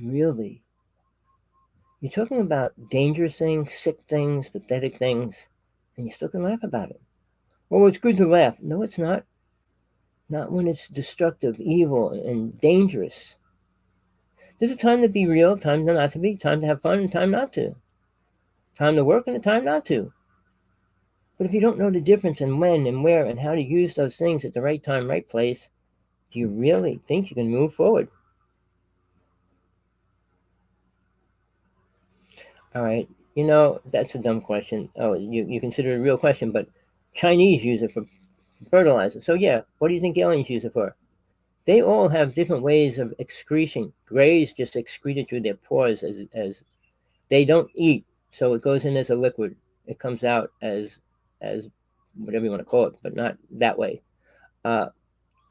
Really? You're talking about dangerous things, sick things, pathetic things, and you still can laugh about it. Oh, it's good to laugh. No, it's not. Not when it's destructive, evil, and dangerous. There's a time to be real, time to not to be, time to have fun, and time not to. Time to work and a time not to. But if you don't know the difference in when and where and how to use those things at the right time, right place, do you really think you can move forward? All right. That's a dumb question. Oh, you consider it a real question, but Chinese use it for fertilizer. So, yeah, what do you think aliens use it for? They all have different ways of excretion. Greys just excrete it through their pores as they don't eat, so it goes in as a liquid. It comes out as whatever you want to call it, but not that way. Uh,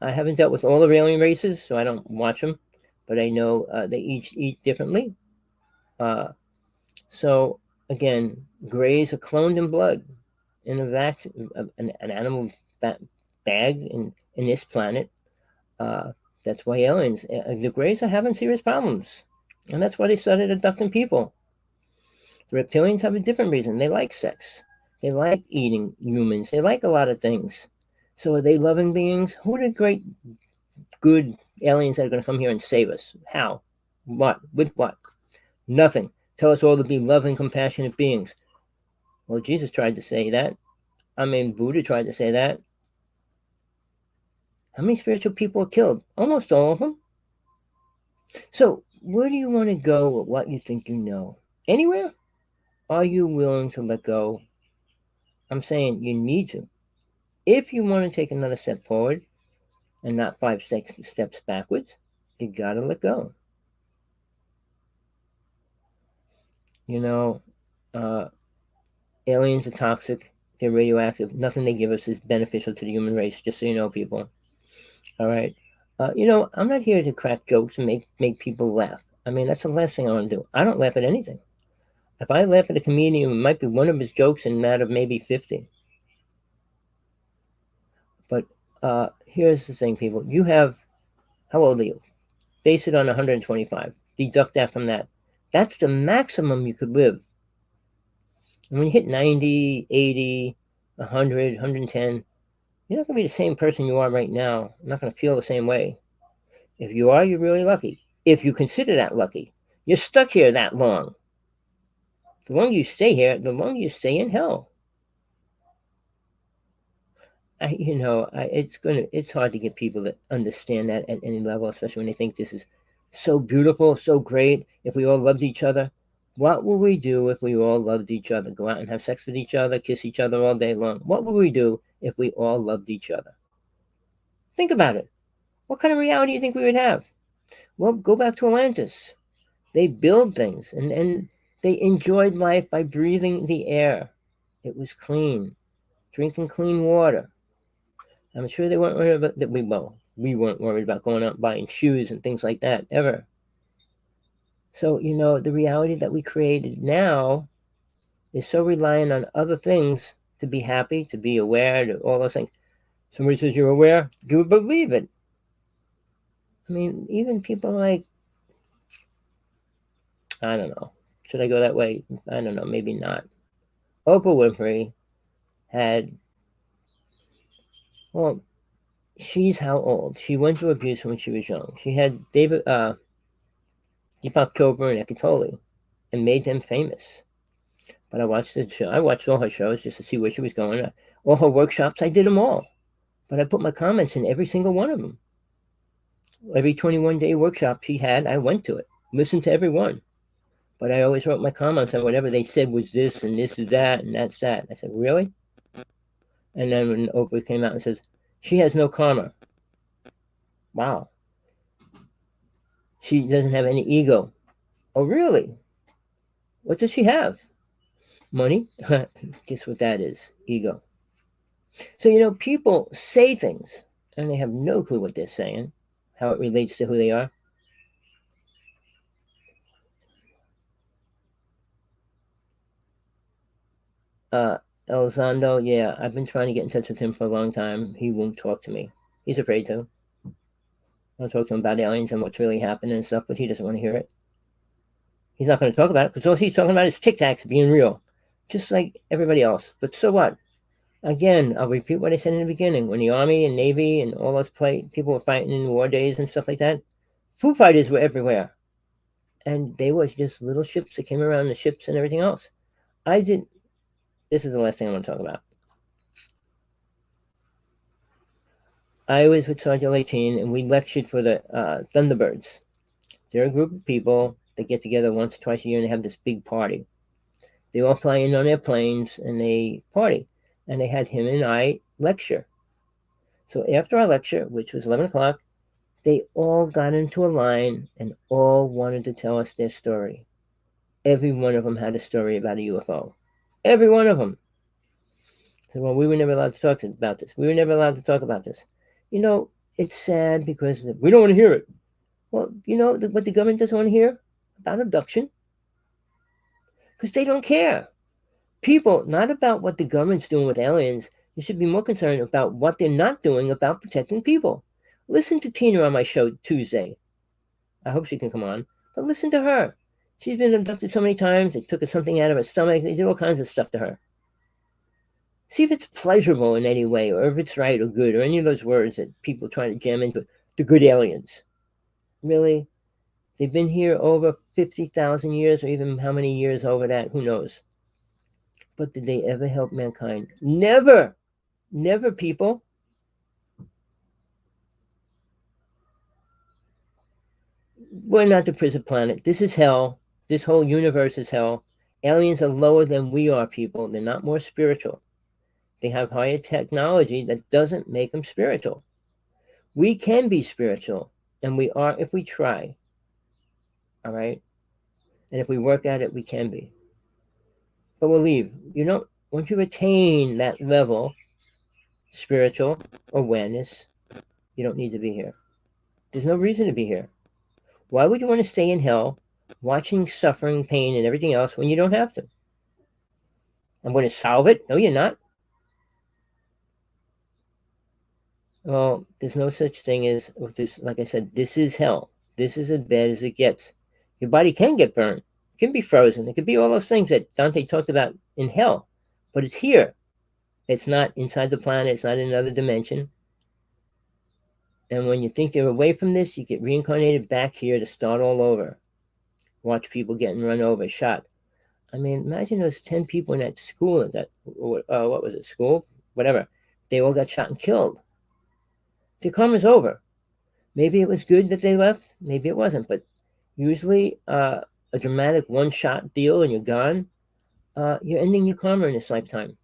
I haven't dealt with all the alien races, so I don't watch them, but I know they each eat differently. Uh, so again, greys are cloned in blood in a an animal bag in this planet. Uh, that's why aliens, the greys are having serious problems, and that's why they started abducting people. The reptilians have a different reason. They like sex. They like eating humans. They like a lot of things. So are they loving beings? Who are the great, good aliens that are going to come here and save us? How? What? With what? Nothing. Tell us all to be loving, compassionate beings. Well, Jesus tried to say that. I mean, Buddha tried to say that. How many spiritual people are killed? Almost all of them. So, where do you want to go with what you think you know? Anywhere? Are you willing to let go? I'm saying you need to. If you want to take another step forward and not 5 steps backwards, you gotta let go. You know, uh, aliens are toxic. They're radioactive. Nothing they give us is beneficial to the human race. Just so you know, people. All right. I'm not here to crack jokes and make people laugh. I mean, that's the last thing I want to do. I don't laugh at anything. If I laugh at a comedian, it might be one of his jokes and out of maybe 50. But here's the thing, people. You have, how old are you? Base it on 125. Deduct that from that. That's the maximum you could live. And when you hit 90, 80, 100, 110, you're not going to be the same person you are right now. You're not going to feel the same way. If you are, you're really lucky. If you consider that lucky, you're stuck here that long. The longer you stay here, the longer you stay in hell. It's hard to get people to understand that at any level, especially when they think this is so beautiful, so great. If we all loved each other, what would we do if we all loved each other? Go out and have sex with each other, kiss each other all day long. What would we do if we all loved each other? Think about it. What kind of reality do you think we would have? Well, go back to Atlantis. They build things and they enjoyed life by breathing the air. It was clean, drinking clean water. I'm sure they weren't worried about that. We weren't worried about going out and buying shoes and things like that ever. So the reality that we created now is so reliant on other things to be happy, to be aware, to all those things. Somebody says you're aware, do believe it. I mean, even people like, I don't know, should I go that way? I don't know, maybe not. Oprah Winfrey had, well, she's how old? She went through abuse when she was young. She had Deepak Chopra and Eckhart Tolle and made them famous. But I watched the show. I watched all her shows just to see where she was going. All her workshops, I did them all. But I put my comments in every single one of them. Every 21-day workshop she had, I went to it, listened to every one. But I always wrote my comments on whatever they said was this and this is that and that's that. I said, really? And then when Oprah came out and says, she has no karma. Wow. She doesn't have any ego. Oh, really? What does she have? Money? Guess what that is? Ego. So, people say things and they have no clue what they're saying, how it relates to who they are. Uh, Elizondo, yeah, I've been trying to get in touch with him for a long time. He won't talk to me. He's afraid to. I'll talk to him about aliens and what's really happening and stuff, but he doesn't want to hear it. He's not going to talk about it because all he's talking about is Tic Tacs being real, just like everybody else. But so what? Again, I'll repeat what I said in the beginning. When the Army and Navy and all those people were fighting in war days and stuff like that, Foo Fighters were everywhere. And they were just little ships that came around, the ships and everything else. This is the last thing I want to talk about. I was with Sergeant 18 and we lectured for the Thunderbirds. They're a group of people that get together once, twice a year and they have this big party. They all fly in on their planes and they party. And they had him and I lecture. So after our lecture, which was 11 o'clock, they all got into a line and all wanted to tell us their story. Every one of them had a story about a UFO. Every one of them. So, well, we were never allowed to talk about this. We were never allowed to talk about this. It's sad because we don't want to hear it. Well, what the government doesn't want to hear? About abduction. Because they don't care. People, not about what the government's doing with aliens. You should be more concerned about what they're not doing about protecting people. Listen to Tina on my show Tuesday. I hope she can come on. But listen to her. She's been abducted so many times. They took something out of her stomach. They did all kinds of stuff to her. See if it's pleasurable in any way, or if it's right or good, or any of those words that people try to jam into it. The good aliens. Really? They've been here over 50,000 years, or even how many years over that? Who knows? But did they ever help mankind? Never! Never, people. We're not the prison planet. This is hell. This whole universe is hell. Aliens are lower than we are, people. They're not more spiritual. They have higher technology that doesn't make them spiritual. We can be spiritual, and we are if we try. All right? And if we work at it, we can be. But we'll leave. Once you attain that level, spiritual awareness, you don't need to be here. There's no reason to be here. Why would you want to stay in hell, watching suffering, pain, and everything else when you don't have to? I'm going to solve it? No, you're not. Well, there's no such thing as this. Like I said, this is hell. This is as bad as it gets. Your body can get burned. It can be frozen. It could be all those things that Dante talked about in hell. But it's here. It's not inside the planet. It's not in another dimension. And when you think you're away from this, you get reincarnated back here to start all over. Watch people getting run over, shot. I mean, imagine those 10 people in that school that what was it, school? Whatever. They all got shot and killed. The karma's over. Maybe it was good that they left. Maybe it wasn't. But usually a dramatic one-shot deal and you're gone, you're ending your karma in this lifetime.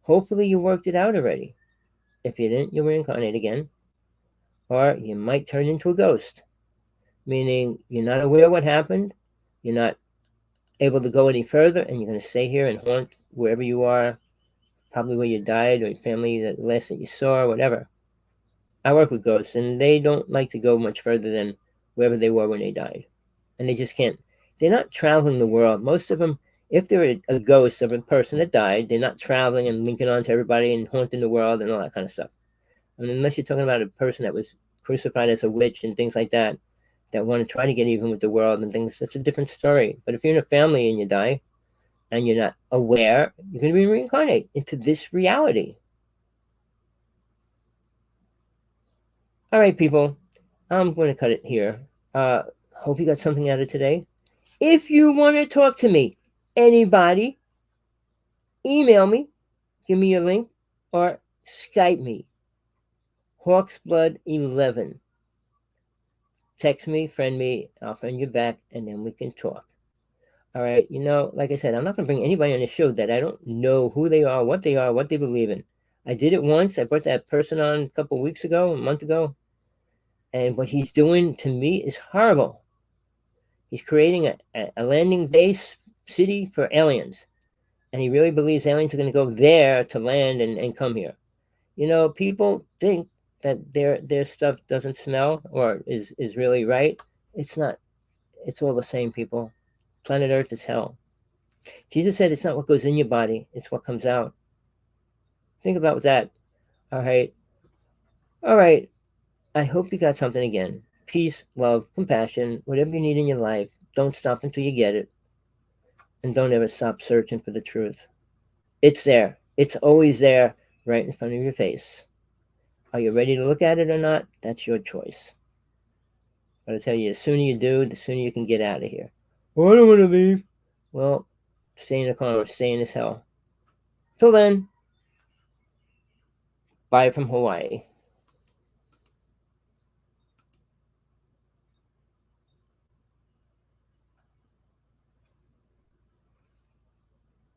Hopefully you worked it out already. If you didn't, you'll reincarnate again. Or you might turn into a ghost, meaning you're not aware of what happened. You're not able to go any further, and you're going to stay here and haunt wherever you are, probably where you died or your family, the last that you saw, or whatever. I work with ghosts, and they don't like to go much further than wherever they were when they died. And they just can't. They're not traveling the world. Most of them, if they're a ghost of a person that died, they're not traveling and linking on to everybody and haunting the world and all that kind of stuff. I mean, unless you're talking about a person that was crucified as a witch and things like that, that want to try to get even with the world and things, that's a different story. But if you're in a family and you die and you're not aware, you're going to be reincarnated into this reality. All right, people, I'm going to cut it here. Hope you got something out of today. If you want to talk to me, anybody, email me, give me your link, or Skype me, Hawksblood11. Text me, friend me, I'll friend you back, and then we can talk. All right, like I said, I'm not going to bring anybody on the show that I don't know who they are, what they believe in. I did it once. I brought that person on a couple of weeks ago, a month ago. And what he's doing to me is horrible. He's creating a landing base city for aliens. And he really believes aliens are going to go there to land and come here. You know, people think that their stuff doesn't smell or is really right. It's not. It's all the same, people. Planet Earth is hell. Jesus said it's not what goes in your body, it's what comes out. Think about that. All right. All right. I hope you got something again. Peace, love, compassion, whatever you need in your life. Don't stop until you get it. And don't ever stop searching for the truth. It's there. It's always there, right in front of your face. Are you ready to look at it or not? That's your choice. But I tell you, the sooner you do, the sooner you can get out of here. Oh, I don't want to leave. Well, stay in the corner. Stay in this hell. Till then, bye from Hawaii.